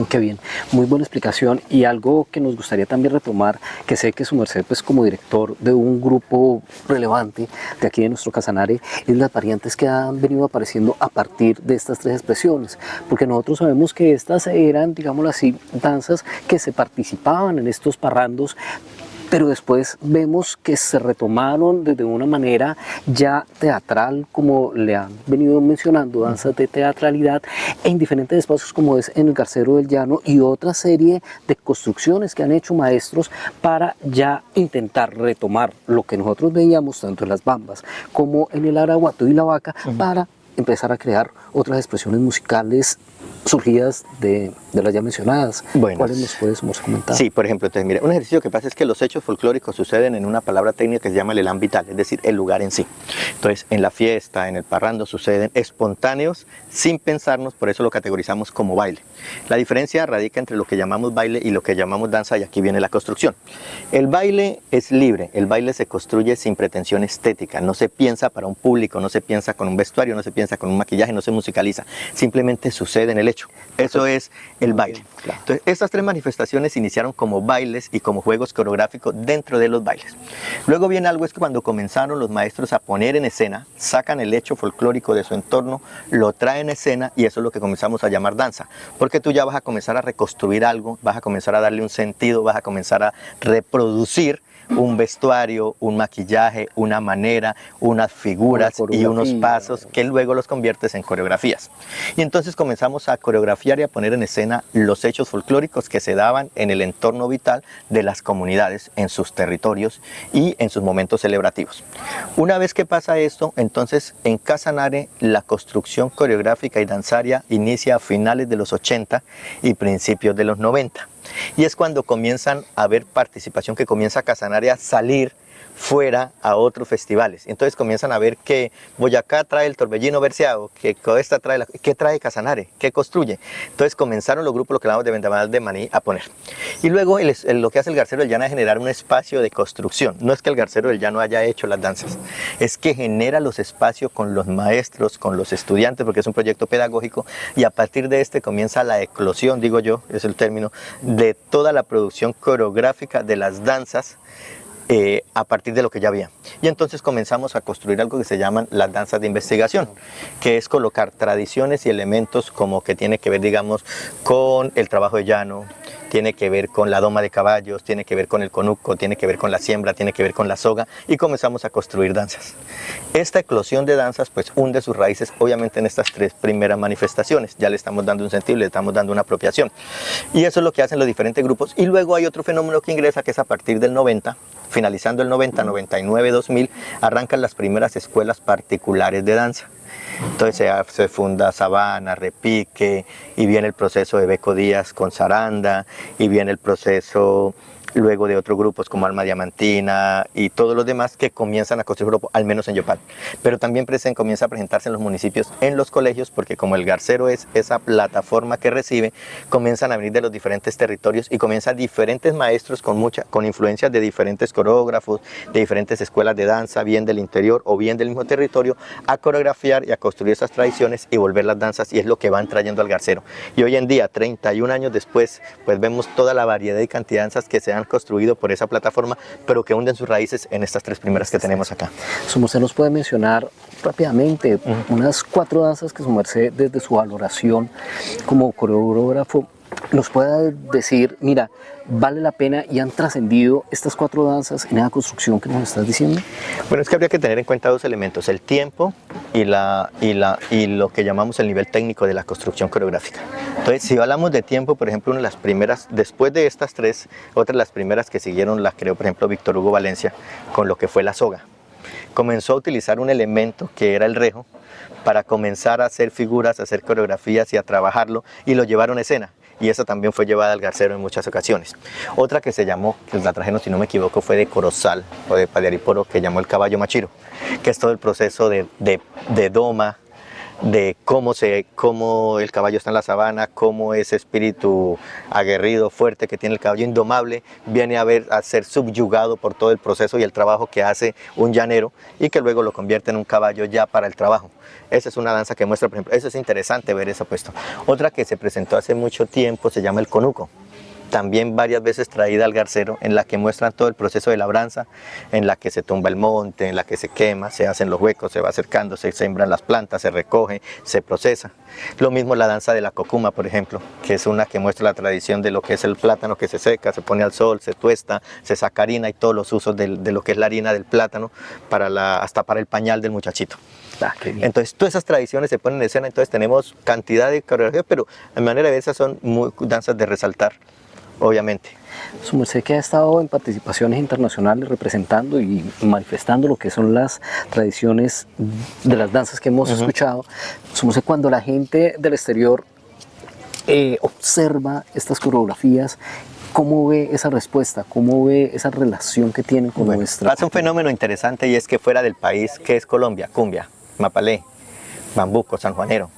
Qué bien, muy buena explicación. Y algo que nos gustaría también retomar, que sé que su merced, pues como director de un grupo relevante de aquí de nuestro Casanare, es las variantes que han venido apareciendo a partir de estas tres expresiones, porque nosotros sabemos que estas eran, digámoslo así, danzas que se participaban en estos parrandos, pero después vemos que se retomaron desde una manera ya teatral, como le han venido mencionando, danzas de teatralidad, en diferentes espacios como es en el Garcero del Llano y otra serie de construcciones que han hecho maestros para ya intentar retomar lo que nosotros veíamos tanto en las bambas como en el araguato y la vaca, para empezar a crear otras expresiones musicales surgidas de las ya mencionadas. Bueno, ¿Cuáles nos puedes comentar? Sí, por ejemplo, entonces, mira, un ejercicio que pasa es que los hechos folclóricos suceden en una palabra técnica que se llama el elan vital, es decir, el lugar en sí. Entonces, en la fiesta, en el parrando, suceden espontáneos, sin pensarnos, por eso lo categorizamos como baile. La diferencia radica entre lo que llamamos baile y lo que llamamos danza, y aquí viene la construcción. El baile es libre, el baile se construye sin pretensión estética, no se piensa para un público, no se piensa con un vestuario, no se piensa con un maquillaje, no se musicaliza, simplemente sucede en el hecho. Eso es el baile. Entonces, estas tres manifestaciones iniciaron como bailes y como juegos coreográficos dentro de los bailes. Luego viene algo, es que cuando comenzaron los maestros a poner en escena, sacan el hecho folclórico de su entorno, lo traen a escena, y eso es lo que comenzamos a llamar danza, porque tú ya vas a comenzar a reconstruir algo, vas a comenzar a darle un sentido, vas a comenzar a reproducir un vestuario, un maquillaje, una manera, unas figuras y unos pasos que luego los conviertes en coreografías. Y entonces comenzamos a coreografiar y a poner en escena los hechos folclóricos que se daban en el entorno vital de las comunidades, en sus territorios y en sus momentos celebrativos. Una vez que pasa esto, entonces en Casanare la construcción coreográfica y danzaria inicia a finales de los 80 y principios de los 90. Y es cuando comienzan a haber participación, que comienza Casanare a salir fuera a otros festivales. Entonces comienzan a ver que Boyacá trae el torbellino verseado, que Coesta trae ¿qué trae Casanare? ¿Qué construye? Entonces comenzaron los grupos, lo que llamamos de vendaval de maní, a poner. Y luego lo que hace el Garcero del Llano es generar un espacio de construcción. No es que el Garcero del Llano haya hecho las danzas, es que genera los espacios con los maestros, con los estudiantes, porque es un proyecto pedagógico, y a partir de este comienza la eclosión, digo yo, es el término, de toda la producción coreográfica de las danzas, a partir de lo que ya había. Y entonces comenzamos a construir algo que se llaman las danzas de investigación, que es colocar tradiciones y elementos como que tiene que ver, digamos, con el trabajo de llano, tiene que ver con la doma de caballos, tiene que ver con el conuco, tiene que ver con la siembra, tiene que ver con la soga, y comenzamos a construir danzas. Esta eclosión de danzas pues hunde sus raíces obviamente en estas tres primeras manifestaciones. Ya le estamos dando un sentido, le estamos dando una apropiación, y eso es lo que hacen los diferentes grupos. Y luego hay otro fenómeno que ingresa, que es a partir del 90, finalizando el 90, 99, 2000, arrancan las primeras escuelas particulares de danza. Entonces se funda Sabana, Repique, y viene el proceso de Beco Díaz con Saranda, y viene el proceso luego de otros grupos como Alma Diamantina y todos los demás que comienzan a construir grupo, al menos en Yopal. Pero también comienza a presentarse en los municipios, en los colegios, porque como el Garcero es esa plataforma que recibe, comienzan a venir de los diferentes territorios y comienzan diferentes maestros con influencias de diferentes coreógrafos, de diferentes escuelas de danza, bien del interior o bien del mismo territorio, a coreografiar y a construir esas tradiciones y volver las danzas, y es lo que van trayendo al Garcero. Y hoy en día, 31 años después, pues vemos toda la variedad y cantidad de danzas que se han construido por esa plataforma, pero que hunden sus raíces en estas tres primeras que tenemos acá. Su merced nos puede mencionar rápidamente unas 4 danzas que su merced, desde su valoración como coreógrafo, nos pueda decir, mira, vale la pena y han trascendido estas 4 danzas en esa construcción que nos estás diciendo. Bueno, es que habría que tener en cuenta 2 elementos: el tiempo y lo que llamamos el nivel técnico de la construcción coreográfica. Entonces, si hablamos de tiempo, por ejemplo, una de las primeras, después de estas 3, otra de las primeras que siguieron las creó, por ejemplo, Víctor Hugo Valencia, con lo que fue la soga. Comenzó a utilizar un elemento que era el rejo para comenzar a hacer figuras, a hacer coreografías y a trabajarlo, y lo llevaron a escena. Y esa también fue llevada al Garcero en muchas ocasiones. Otra que se llamó, que la trajeron si no me equivoco, fue de Corozal o de Padiariporo, que llamó el caballo machiro, que es todo el proceso de doma, de cómo el caballo está en la sabana, cómo ese espíritu aguerrido, fuerte que tiene el caballo indomable, viene a ser subyugado por todo el proceso y el trabajo que hace un llanero, y que luego lo convierte en un caballo ya para el trabajo. Esa es una danza que muestra, por ejemplo, eso es interesante ver eso puesto. Otra que se presentó hace mucho tiempo se llama el conuco, también varias veces traída al Garcero, en la que muestran todo el proceso de labranza, en la que se tumba el monte, en la que se quema, se hacen los huecos, se va acercando, se sembran las plantas, se recoge, se procesa. Lo mismo la danza de la cocuma, por ejemplo, que es una que muestra la tradición de lo que es el plátano que se seca, se pone al sol, se tuesta, se saca harina y todos los usos de lo que es la harina del plátano, hasta para el pañal del muchachito. Entonces todas esas tradiciones se ponen en escena, entonces tenemos cantidad de coreografías, pero de manera de ver esas son danzas de resaltar, obviamente. Su merced, que ha estado en participaciones internacionales representando y manifestando lo que son las tradiciones de las danzas que hemos escuchado, su merced, cuando la gente del exterior observa estas coreografías, ¿cómo ve esa respuesta? ¿Cómo ve esa relación que tienen con nuestra? Pasa un fenómeno interesante, y es que fuera del país, que es Colombia, cumbia, mapalé, bambuco, sanjuanero,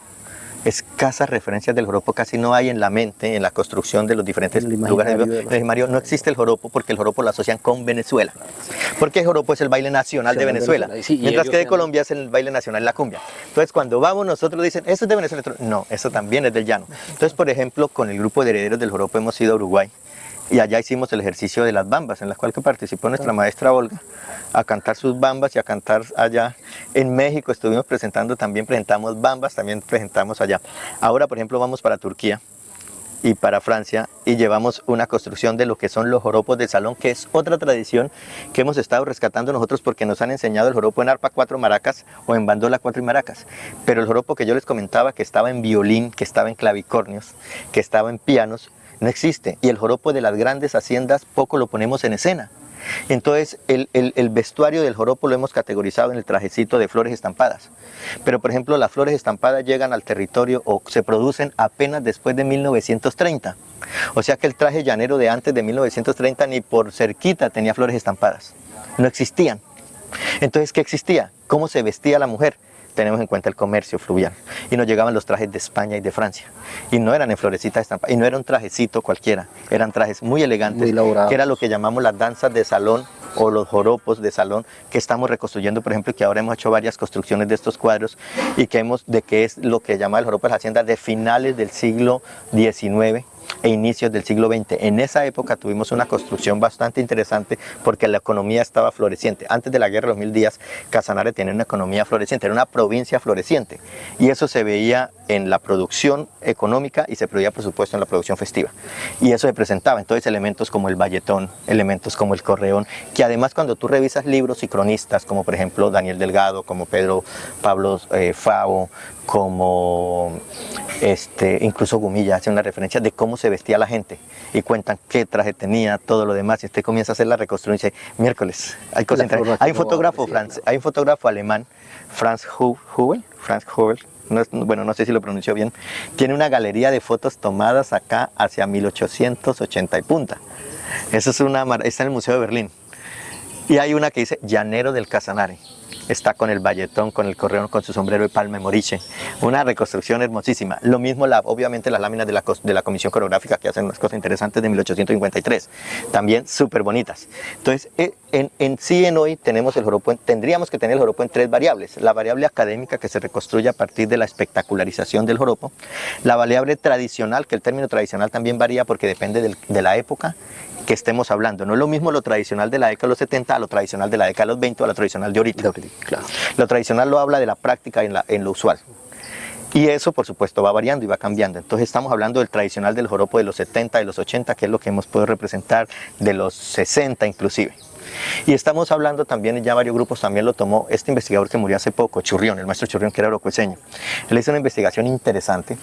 escasas referencias del joropo casi no hay en la mente, en la construcción de los diferentes lugares. En el imaginario no existe el joropo, porque el joropo lo asocian con Venezuela, porque el joropo es el baile nacional de Venezuela, sí, mientras que de Colombia es el baile nacional, la cumbia. Entonces cuando vamos nosotros dicen, eso es de Venezuela, no, eso también es del llano. Entonces, por ejemplo, con el grupo de herederos del joropo hemos ido a Uruguay, y allá hicimos el ejercicio de las bambas, en la cual participó nuestra maestra Olga, a cantar sus bambas y a cantar allá. En México estuvimos presentamos bambas, también presentamos allá. Ahora, por ejemplo, vamos para Turquía y para Francia, y llevamos una construcción de lo que son los joropos de salón, que es otra tradición que hemos estado rescatando nosotros, porque nos han enseñado el joropo en arpa 4 maracas o en bandola 4 y maracas, pero el joropo que yo les comentaba, que estaba en violín, que estaba en clavicornios, que estaba en pianos, no existe. Y el joropo de las grandes haciendas poco lo ponemos en escena. Entonces el vestuario del joropo lo hemos categorizado en el trajecito de flores estampadas. Pero por ejemplo, las flores estampadas llegan al territorio o se producen apenas después de 1930. O sea que el traje llanero de antes de 1930 ni por cerquita tenía flores estampadas. No existían. Entonces, ¿qué existía? ¿Cómo se vestía la mujer? Tenemos en cuenta el comercio fluvial, y nos llegaban los trajes de España y de Francia, y no eran en florecitas estampadas, y no era un trajecito cualquiera, eran trajes muy elegantes, muy elaborados, que era lo que llamamos las danzas de salón o los joropos de salón, que estamos reconstruyendo, por ejemplo, que ahora hemos hecho varias construcciones de estos cuadros, y que es lo que llama el joropo de las haciendas de finales del siglo XIX e inicios del siglo XX. En esa época tuvimos una construcción bastante interesante, porque la economía estaba floreciente. Antes de la Guerra de los 1000 días, Casanare tenía una economía floreciente, era una provincia floreciente, y eso se veía en la producción económica y se veía, por supuesto, en la producción festiva, y eso se presentaba. Entonces elementos como el bayetón, elementos como el correón, que además cuando tú revisas libros y cronistas, como por ejemplo Daniel Delgado, como Pablo Favo, como incluso Gumilla, hace una referencia de cómo se vestía la gente, y cuentan qué traje tenía, todo lo demás, y usted comienza a hacer la reconstrucción y dice, miércoles, hay cosas interesantes. Hay un fotógrafo alemán, Franz Hubel, bueno, no sé si lo pronunció bien, tiene una galería de fotos tomadas acá hacia 1880 y punta. Eso es está en el Museo de Berlín. Y hay una que dice Llanero del Casanare. Está con el bayetón, con el correón, con su sombrero de palma de moriche. Una reconstrucción hermosísima. Lo mismo, obviamente, las láminas de la Comisión Coreográfica, que hacen unas cosas interesantes, de 1853. También súper bonitas. Entonces, en hoy tenemos tendríamos que tener el joropo en tres variables. La variable académica, que se reconstruye a partir de la espectacularización del joropo. La variable tradicional, que el término tradicional también varía porque depende de la época que estemos hablando. No es lo mismo lo tradicional de la década de los 70 a lo tradicional de la década de los 20 o a lo tradicional de ahorita. Claro. Lo tradicional lo habla de la práctica en lo usual. Y eso, por supuesto, va variando y va cambiando. Entonces estamos hablando del tradicional del joropo de los 70, de los 80, que es lo que hemos podido representar, de los 60 inclusive. Y estamos hablando también, ya varios grupos también lo tomó, este investigador que murió hace poco, Churrión, el maestro Churrión, que era orocueseño. Él hizo una investigación interesante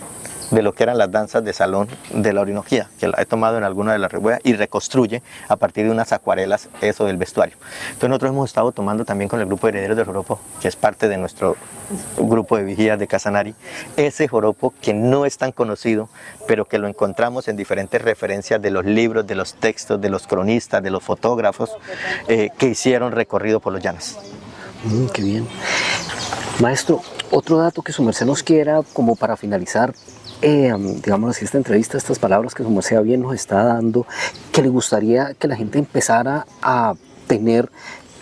de lo que eran las danzas de salón de la Orinoquía, que la he tomado en alguna de las revueltas y reconstruye a partir de unas acuarelas eso del vestuario. Entonces nosotros hemos estado tomando también con el grupo de Herederos del Joropo, que es parte de nuestro grupo de vigías de Casanare, ese joropo que no es tan conocido, pero que lo encontramos en diferentes referencias de los libros, de los textos, de los cronistas, de los fotógrafos que hicieron recorrido por los llanos. Qué bien. Maestro, otro dato que su merced nos quiera como para finalizar, digamos así, esta entrevista, estas palabras que su merced bien nos está dando, que le gustaría que la gente empezara a tener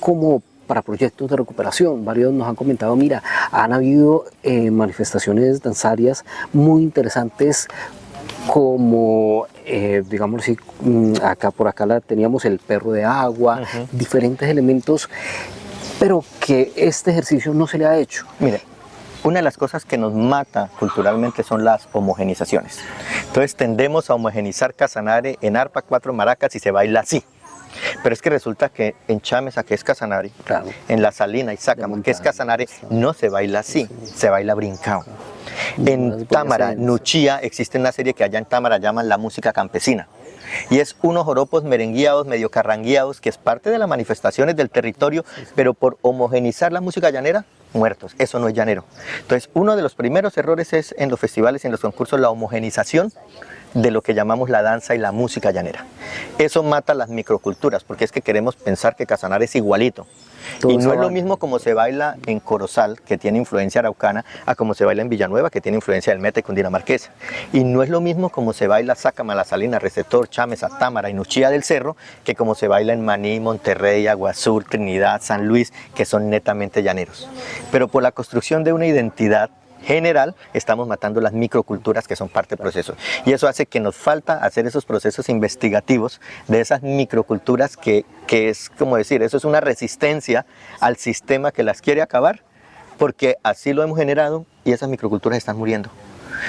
como para proyectos de recuperación. Varios nos han comentado, mira, han habido manifestaciones danzarias muy interesantes, como digamos así, por acá teníamos el perro de agua, diferentes elementos, pero que este ejercicio no se le ha hecho. Mire, una de las cosas que nos mata culturalmente son las homogenizaciones. Entonces tendemos a homogenizar Casanare en arpa, cuatro maracas y se baila así. Pero es que resulta que en Chámeza, que es Casanare, claro, en La Salina y Sácamo, que es Casanare, no se baila así, se baila brincado. En Támara, Nuchía, existe una serie que allá en Támara llaman la música campesina. Y es unos joropos merengueados, medio carrangueados, que es parte de las manifestaciones del territorio, pero por homogenizar la música llanera, muertos. Eso no es llanero. Entonces, uno de los primeros errores es en los festivales y en los concursos la homogenización de lo que llamamos la danza y la música llanera. Eso mata las microculturas, porque es que queremos pensar que Casanare es igualito. Y no es lo mismo como se baila en Corozal, que tiene influencia araucana, a como se baila en Villanueva, que tiene influencia del mete cundinamarquesa. Y no es lo mismo como se baila Sácama, La Salina, Receptor, Chámeza, Támara y Nuchía del Cerro, que como se baila en Maní, Monterrey, Aguasur, Trinidad, San Luis, que son netamente llaneros. Pero por la construcción de una identidad general, estamos matando las microculturas que son parte del proceso. Y eso hace que nos falta hacer esos procesos investigativos de esas microculturas que es como decir, eso es una resistencia al sistema que las quiere acabar, porque así lo hemos generado y esas microculturas están muriendo.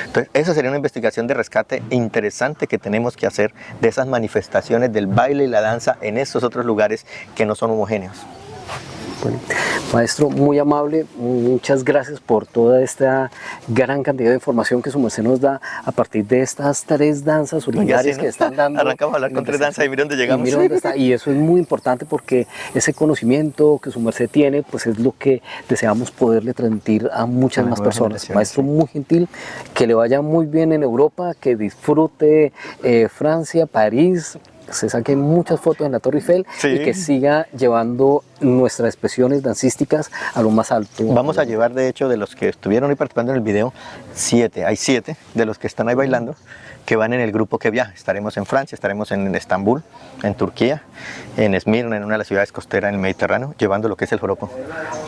Entonces, esa sería una investigación de rescate interesante que tenemos que hacer de esas manifestaciones del baile y la danza en estos otros lugares que no son homogéneos. Bueno, maestro, muy amable, muchas gracias por toda esta gran cantidad de información que su merced nos da a partir de estas tres danzas originarias que están dando. Arrancamos a hablar con tres danzas y mira dónde llegamos. Y mira dónde está, y eso es muy importante porque ese conocimiento que su merced tiene, pues es lo que deseamos poderle transmitir a muchas más personas. Maestro, muy gentil, que le vaya muy bien en Europa, que disfrute Francia, París, se saquen muchas fotos en la Torre Eiffel, sí, y que siga llevando nuestras expresiones dancísticas a lo más alto. Vamos a llevar, de hecho, de los que estuvieron ahí participando en el video, hay 7 de los que están ahí bailando que van en el grupo que viaja. Estaremos en Francia, estaremos en Estambul, en Turquía, en Esmirna, en una de las ciudades costeras en el Mediterráneo, llevando lo que es el joropo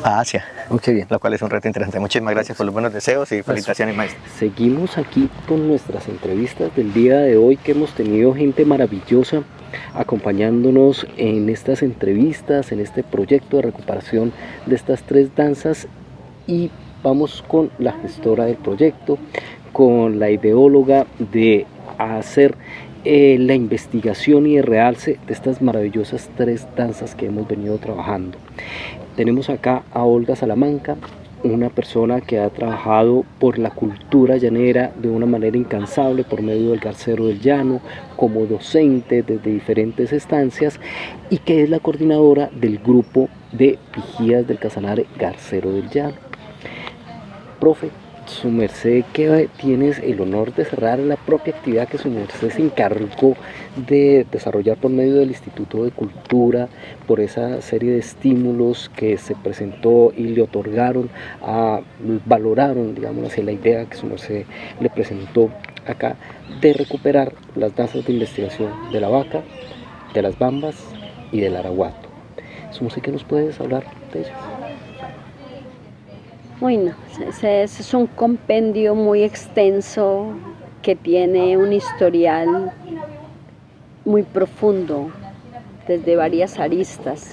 a Asia, bien, lo cual es un reto interesante. Muchísimas gracias por los buenos deseos y felicitaciones, maestro. Seguimos aquí con nuestras entrevistas del día de hoy, que hemos tenido gente maravillosa acompañándonos en estas entrevistas, en este proyecto de recuperación de estas tres danzas, y vamos con la gestora del proyecto, con la ideóloga de hacer la investigación y el realce de estas maravillosas tres danzas que hemos venido trabajando. Tenemos acá a Olga Salamanca, una persona que ha trabajado por la cultura llanera de una manera incansable por medio del Garcero del Llano, como docente desde diferentes estancias, y que es la coordinadora del grupo de vigías del Casanare Garcero del Llano. Profe, Su merced que tienes el honor de cerrar la propia actividad que su merced se encargó de desarrollar por medio del Instituto de Cultura, por esa serie de estímulos que se presentó y le otorgaron, valoraron, digamos así, la idea que su merced le presentó acá de recuperar las danzas de investigación de la vaca, de las bambas y del araguato. Su merced, ¿qué nos puedes hablar de ellas? Bueno, ese es un compendio muy extenso que tiene un historial muy profundo desde varias aristas.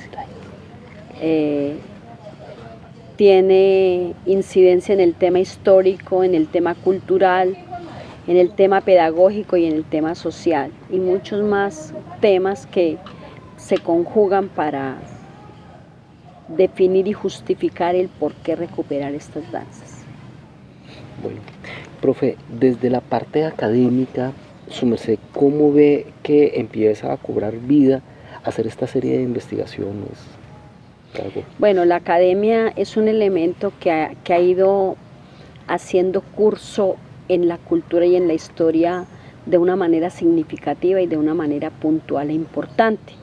Tiene incidencia en el tema histórico, en el tema cultural, en el tema pedagógico y en el tema social, y muchos más temas que se conjugan para definir y justificar el por qué recuperar estas danzas. Bueno, profe, desde la parte académica, su merced, ¿cómo ve que empieza a cobrar vida hacer esta serie de investigaciones? Bueno, la academia es un elemento que ha ido haciendo curso en la cultura y en la historia de una manera significativa y de una manera puntual e importante,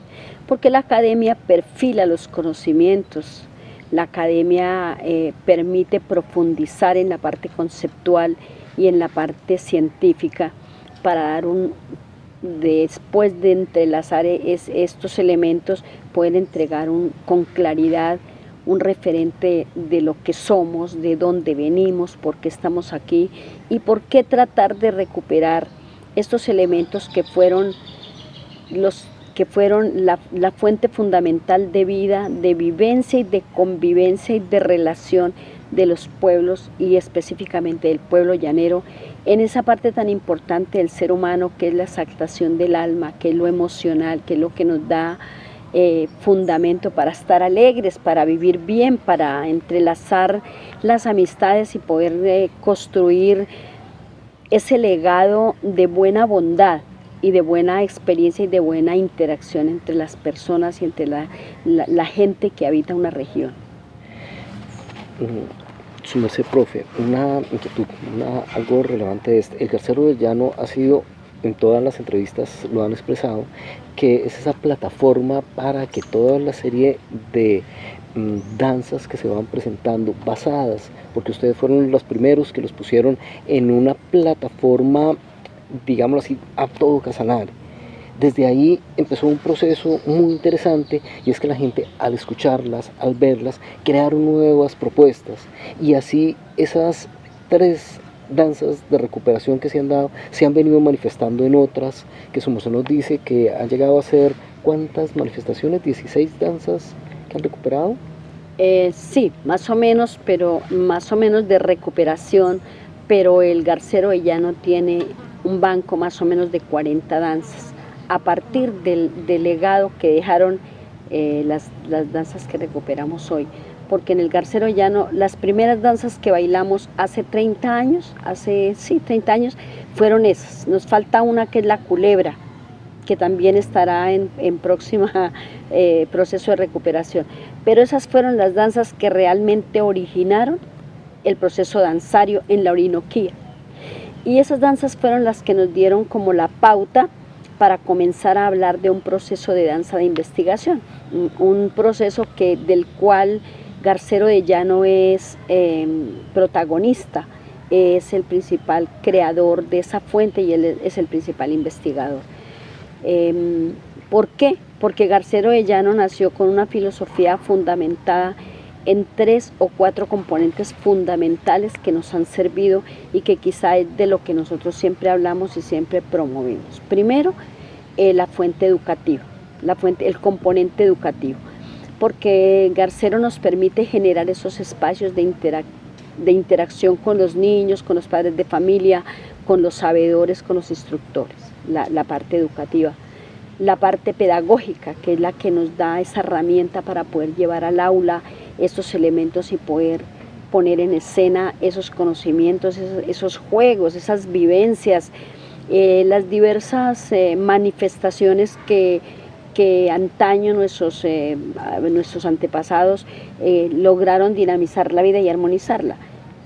porque la academia perfila los conocimientos, la academia permite profundizar en la parte conceptual y en la parte científica para dar después de entrelazar estos elementos, pueden entregar con claridad un referente de lo que somos, de dónde venimos, por qué estamos aquí y por qué tratar de recuperar estos elementos que fueron la fuente fundamental de vida, de vivencia y de convivencia y de relación de los pueblos y específicamente del pueblo llanero, en esa parte tan importante del ser humano que es la exaltación del alma, que es lo emocional, que es lo que nos da fundamento para estar alegres, para vivir bien, para entrelazar las amistades y poder construir ese legado de buena bondad y de buena experiencia y de buena interacción entre las personas y entre la gente que habita una región. Su merced, profe, una inquietud, algo relevante es, el Garcero del Llano ha sido, en todas las entrevistas lo han expresado, que es esa plataforma para que toda la serie de danzas que se van presentando, basadas, porque ustedes fueron los primeros que los pusieron en una plataforma, digámoslo así, a todo Casanare. Desde ahí empezó un proceso muy interesante y es que la gente al escucharlas, al verlas, crearon nuevas propuestas y así esas 3 danzas de recuperación que se han dado se han venido manifestando en otras, que su merced nos dice que han llegado a ser ¿cuántas manifestaciones? ¿16 danzas que han recuperado? Sí, más o menos, pero más o menos de recuperación, pero el Garcero de Llano tiene un banco más o menos de 40 danzas, a partir del legado que dejaron las danzas que recuperamos hoy, porque en el Garcero de Llano las primeras danzas que bailamos hace 30 años, 30 años, fueron esas. Nos falta una que es la culebra, que también estará en próxima proceso de recuperación, pero esas fueron las danzas que realmente originaron el proceso danzario en la Orinoquía, y esas danzas fueron las que nos dieron como la pauta para comenzar a hablar de un proceso de danza de investigación, un proceso del cual Garcero de Llano es protagonista, es el principal creador de esa fuente y él es el principal investigador. ¿Por qué? Porque Garcero de Llano nació con una filosofía fundamentada en 3 o 4 componentes fundamentales que nos han servido y que quizá es de lo que nosotros siempre hablamos y siempre promovemos. Primero, la fuente educativa, el componente educativo, porque Garcero nos permite generar esos espacios de interacción con los niños, con los padres de familia, con los sabedores, con los instructores, la parte educativa. La parte pedagógica, que es la que nos da esa herramienta para poder llevar al aula esos elementos y poder poner en escena esos conocimientos, esos juegos, esas vivencias, las diversas manifestaciones que antaño nuestros antepasados lograron dinamizar la vida y armonizarla.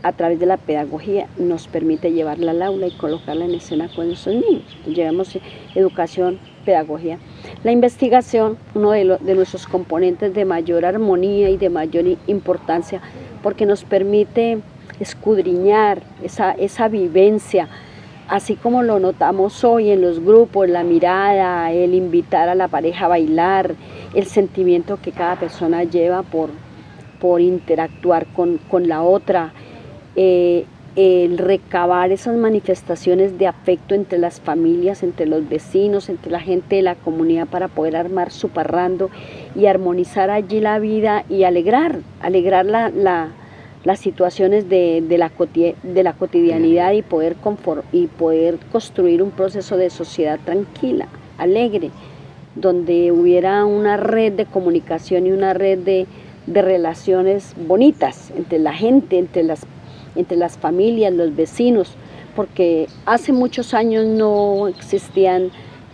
a través de la pedagogía nos permite llevarla al aula y colocarla en escena con nuestros niños. Llevamos educación, pedagogía. La investigación, uno de nuestros componentes de mayor armonía y de mayor importancia, porque nos permite escudriñar esa vivencia, así como lo notamos hoy en los grupos, la mirada, el invitar a la pareja a bailar, el sentimiento que cada persona lleva por interactuar con la otra, el recabar esas manifestaciones de afecto entre las familias, entre los vecinos, entre la gente de la comunidad para poder armar su parrando y armonizar allí la vida y alegrar las situaciones de la cotidianidad y poder construir un proceso de sociedad tranquila, alegre, donde hubiera una red de comunicación y una red de relaciones bonitas entre la gente, entre las familias, los vecinos, porque hace muchos años no existían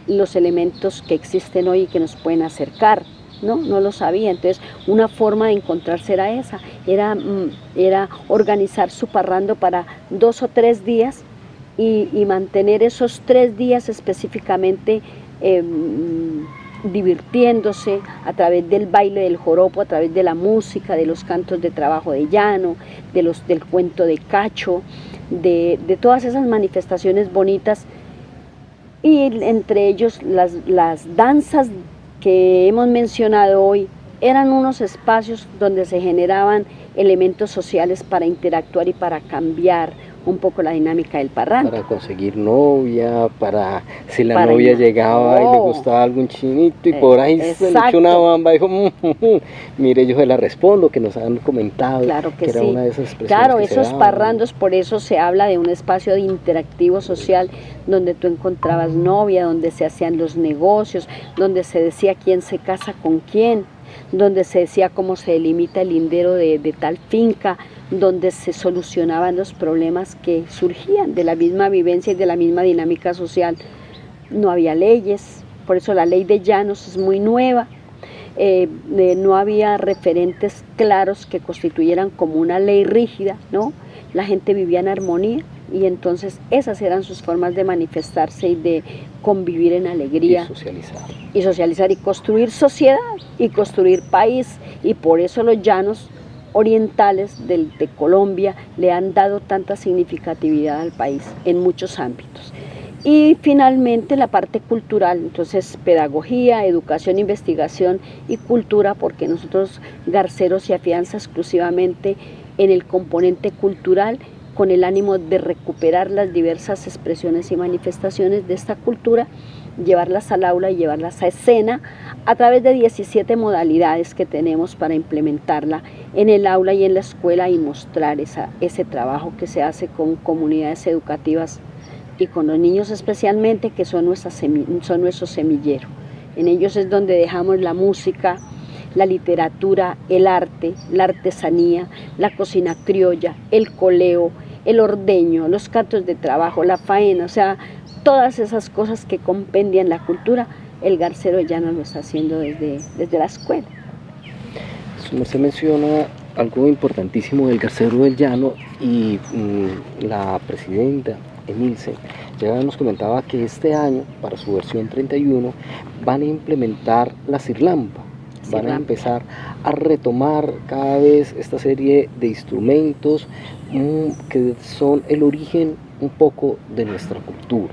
los elementos que existen hoy y que nos pueden acercar, no lo sabía. Entonces una forma de encontrarse era esa, era organizar su parrando para 2 o 3 días y mantener esos 3 días específicamente divirtiéndose a través del baile del joropo, a través de la música, de los cantos de trabajo de llano, del cuento de cacho, de todas esas manifestaciones bonitas, y entre ellos las danzas que hemos mencionado hoy eran unos espacios donde se generaban elementos sociales para interactuar y para cambiar un poco la dinámica del parrando. Para conseguir novia, para si la novia llegaba y le gustaba algún chinito y por ahí se le echó una bamba y dijo, mire, yo se la respondo, que nos han comentado, claro que era sí. una de esas expresiones. Claro, que esos parrandos, por eso se habla de un espacio de interactivo social donde tú encontrabas novia, donde se hacían los negocios, donde se decía quién se casa con quién, donde se decía cómo se delimita el lindero de tal finca, donde se solucionaban los problemas que surgían de la misma vivencia y de la misma dinámica social. No había leyes, por eso la ley de llanos es muy nueva, no había referentes claros que constituyeran como una ley rígida, ¿no? La gente vivía en armonía y entonces esas eran sus formas de manifestarse y de convivir en alegría. Y socializar y construir sociedad y construir país, y por eso los llanos orientales de Colombia le han dado tanta significatividad al país en muchos ámbitos. Y finalmente la parte cultural, entonces pedagogía, educación, investigación y cultura, porque nosotros Garcero se afianza exclusivamente en el componente cultural con el ánimo de recuperar las diversas expresiones y manifestaciones de esta cultura, llevarlas al aula y llevarlas a escena a través de 17 modalidades que tenemos para implementarla en el aula y en la escuela y mostrar ese trabajo que se hace con comunidades educativas y con los niños especialmente, que son nuestro semillero. En ellos es donde dejamos la música, la literatura, el arte, la artesanía, la cocina criolla, el coleo, el ordeño, los cantos de trabajo, la faena, o sea, todas esas cosas que compendian la cultura, el Garcero de Llano lo está haciendo desde la escuela. Usted menciona algo importantísimo del Garcero del Llano y la presidenta Emilce ya nos comentaba que este año, para su versión 31, van a implementar la cirlampa. Van a empezar a retomar cada vez esta serie de instrumentos que son el origen un poco de nuestra cultura.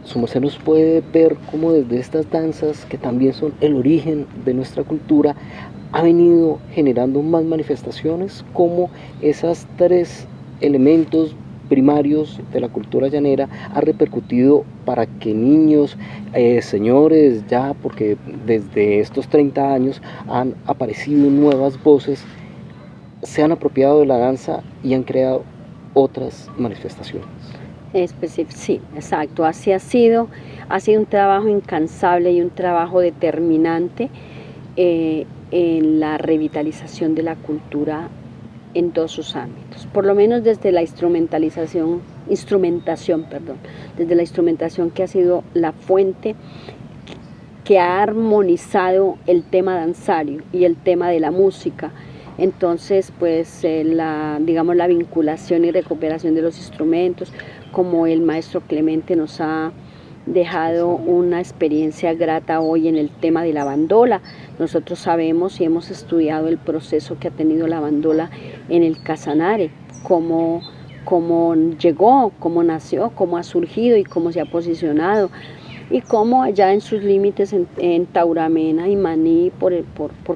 Su merced nos puede ver cómo desde estas danzas, que también son el origen de nuestra cultura, ha venido generando más manifestaciones, como esos 3 elementos primarios de la cultura llanera ha repercutido para que niños, señores, ya porque desde estos 30 años han aparecido nuevas voces, se han apropiado de la danza y han creado otras manifestaciones. Sí, exacto, así ha sido un trabajo incansable y un trabajo determinante en la revitalización de la cultura en todos sus ámbitos, por lo menos desde la instrumentación, desde la instrumentación que ha sido la fuente que ha armonizado el tema danzario y el tema de la música Entonces, pues digamos la vinculación y recuperación de los instrumentos, como el maestro Clemente nos ha dejado una experiencia grata hoy en el tema de la bandola. Nosotros sabemos y hemos estudiado el proceso que ha tenido la bandola en el Casanare, cómo llegó, cómo nació, cómo ha surgido y cómo se ha posicionado, y cómo allá en sus límites en Tauramena y Maní, por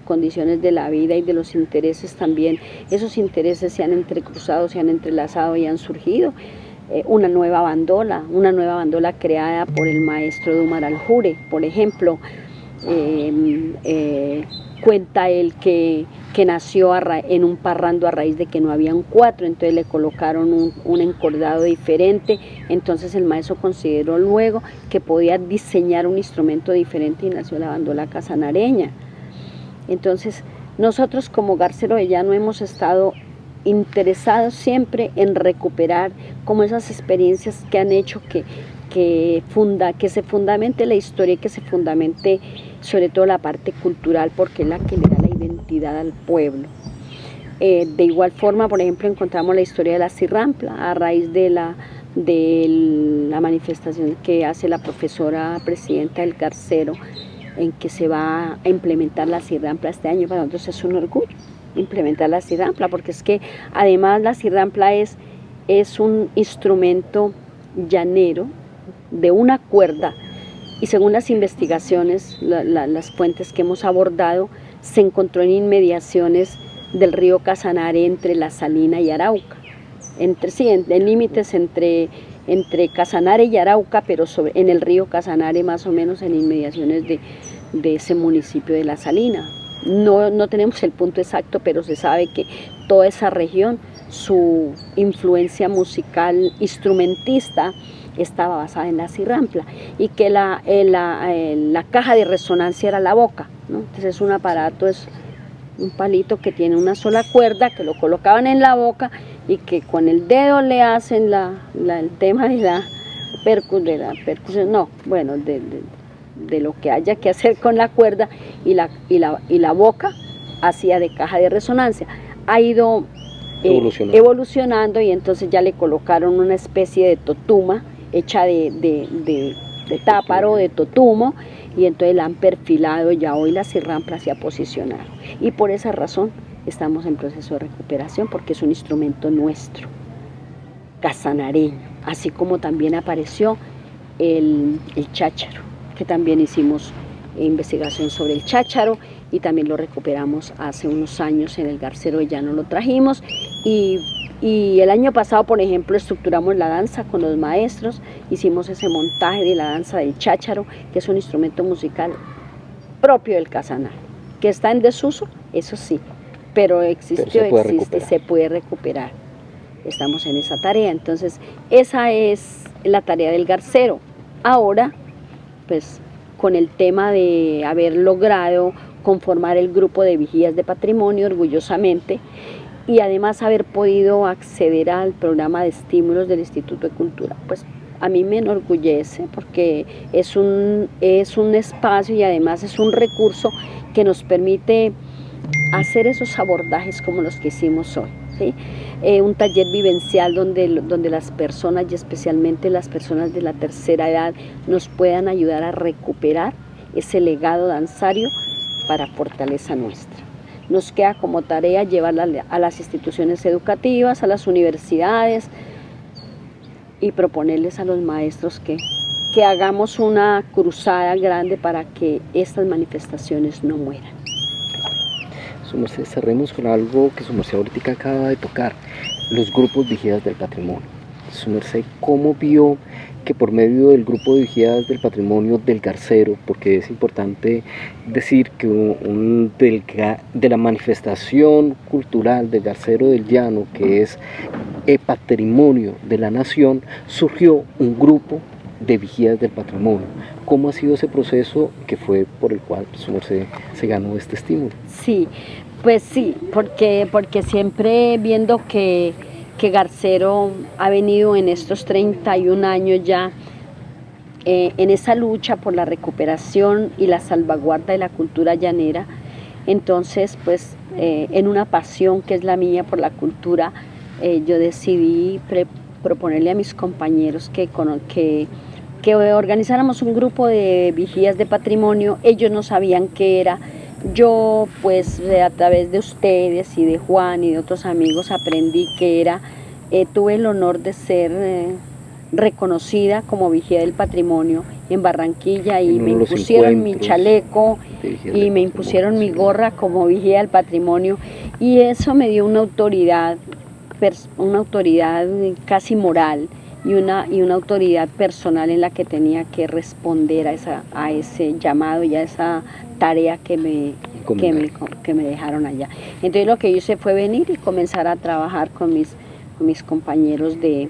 condiciones de la vida y de los intereses también, esos intereses se han entrecruzado, se han entrelazado y han surgido una nueva bandola creada por el maestro Dumar Aljure, por ejemplo. Cuenta él que nació en un parrando a raíz de que no habían cuatro, entonces le colocaron un encordado diferente, entonces el maestro consideró luego que podía diseñar un instrumento diferente y nació la bandola casanareña. Entonces nosotros como Garcero de Llano hemos estado interesados siempre en recuperar como esas experiencias que han hecho que se fundamente la historia y que se fundamente sobre todo la parte cultural, porque es la que le da la identidad al pueblo. De igual forma, por ejemplo, encontramos la historia de la cirrampla a raíz de la manifestación que hace la profesora presidenta del Garcero, en que se va a implementar la cirrampla este año. Para nosotros es un orgullo implementar la cirrampla, porque es que además la cirrampla es un instrumento llanero de una cuerda, y según las investigaciones, las fuentes que hemos abordado, se encontró en inmediaciones del río Casanare entre La Salina y Arauca, en límites entre Casanare y Arauca, pero en el río Casanare, más o menos en inmediaciones de ese municipio de La Salina. No tenemos el punto exacto, pero se sabe que toda esa región, su influencia musical instrumentista estaba basada en la cirrampla, y que la caja de resonancia era la boca, ¿no? Entonces es un aparato, es un palito que tiene una sola cuerda, que lo colocaban en la boca y que con el dedo le hacen el tema de la percusión, de lo que haya que hacer con la cuerda, y la boca hacía de caja de resonancia. Ha ido evolucionando, y entonces ya le colocaron una especie de totuma hecha de táparo, de totumo, y entonces la han perfilado, y ya hoy la cirrampla se ha posicionado. Y por esa razón estamos en proceso de recuperación, porque es un instrumento nuestro, casanareño, así como también apareció el chácharo, que también hicimos investigación sobre el chácharo, y también lo recuperamos hace unos años en el Garcero de Llano, lo trajimos, y el año pasado, por ejemplo, estructuramos la danza con los maestros, hicimos ese montaje de la danza del chácharo, que es un instrumento musical propio del Casanare, que está en desuso, eso sí, pero se puede recuperar. Estamos en esa tarea, entonces esa es la tarea del Garcero. Ahora, pues con el tema de haber logrado conformar el grupo de vigías de patrimonio orgullosamente, y además haber podido acceder al programa de estímulos del Instituto de Cultura, pues a mí me enorgullece, porque es un espacio y además es un recurso que nos permite hacer esos abordajes como los que hicimos hoy, ¿sí? Un taller vivencial donde las personas, y especialmente las personas de la tercera edad, nos puedan ayudar a recuperar ese legado danzario para fortaleza nuestra. Nos queda como tarea llevarla a las instituciones educativas, a las universidades, y proponerles a los maestros que hagamos una cruzada grande para que estas manifestaciones no mueran. Su merced, cerremos con algo que su merced ahorita acaba de tocar, los grupos vigías del patrimonio. Su merced, ¿cómo vio que por medio del grupo de vigías del patrimonio del Garcero, porque es importante decir que de la manifestación cultural del Garcero del Llano, que es el patrimonio de la nación, surgió un grupo de vigías del patrimonio? ¿Cómo ha sido ese proceso que fue por el cual su merced se ganó este estímulo? Sí, pues sí, porque siempre viendo que Garcero ha venido en estos 31 años ya en esa lucha por la recuperación y la salvaguarda de la cultura llanera, Entonces, pues en una pasión que es la mía por la cultura, yo decidí proponerle a mis compañeros que organizáramos un grupo de vigías de patrimonio. Ellos no sabían qué era. Yo, pues, a través de ustedes y de Juan y de otros amigos aprendí qué era. Tuve el honor de ser reconocida como vigía del patrimonio en Barranquilla y me impusieron mi chaleco y me impusieron mi gorra como vigía del patrimonio, y eso me dio una autoridad casi moral y una autoridad personal en la que tenía que responder a ese llamado y a esa tarea que me dejaron allá. Entonces lo que yo hice fue venir y comenzar a trabajar con mis compañeros de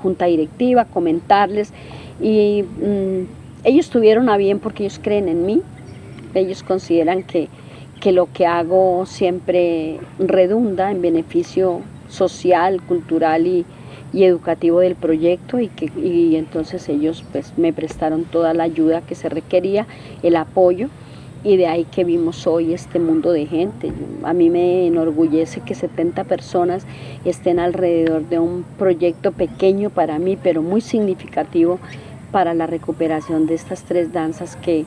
junta directiva, comentarles, y ellos tuvieron a bien porque ellos creen en mí, ellos consideran que lo que hago siempre redunda en beneficio social, cultural y educativo del proyecto, y entonces ellos pues me prestaron toda la ayuda que se requería, el apoyo, y de ahí que vimos hoy este mundo de gente. A mí me enorgullece que 70 personas estén alrededor de un proyecto pequeño para mí, pero muy significativo para la recuperación de estas tres danzas que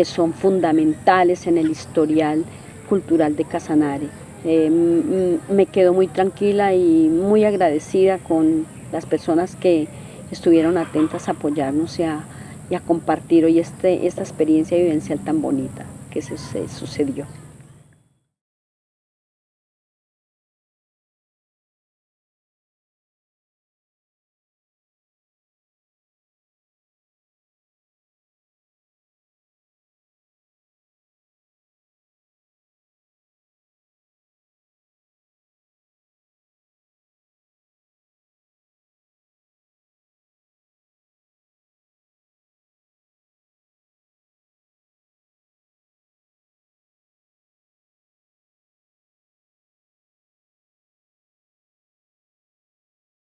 son fundamentales en el historial cultural de Casanare. Me quedo muy tranquila y muy agradecida con las personas que estuvieron atentas a apoyarnos y a compartir hoy esta experiencia vivencial tan bonita que se sucedió.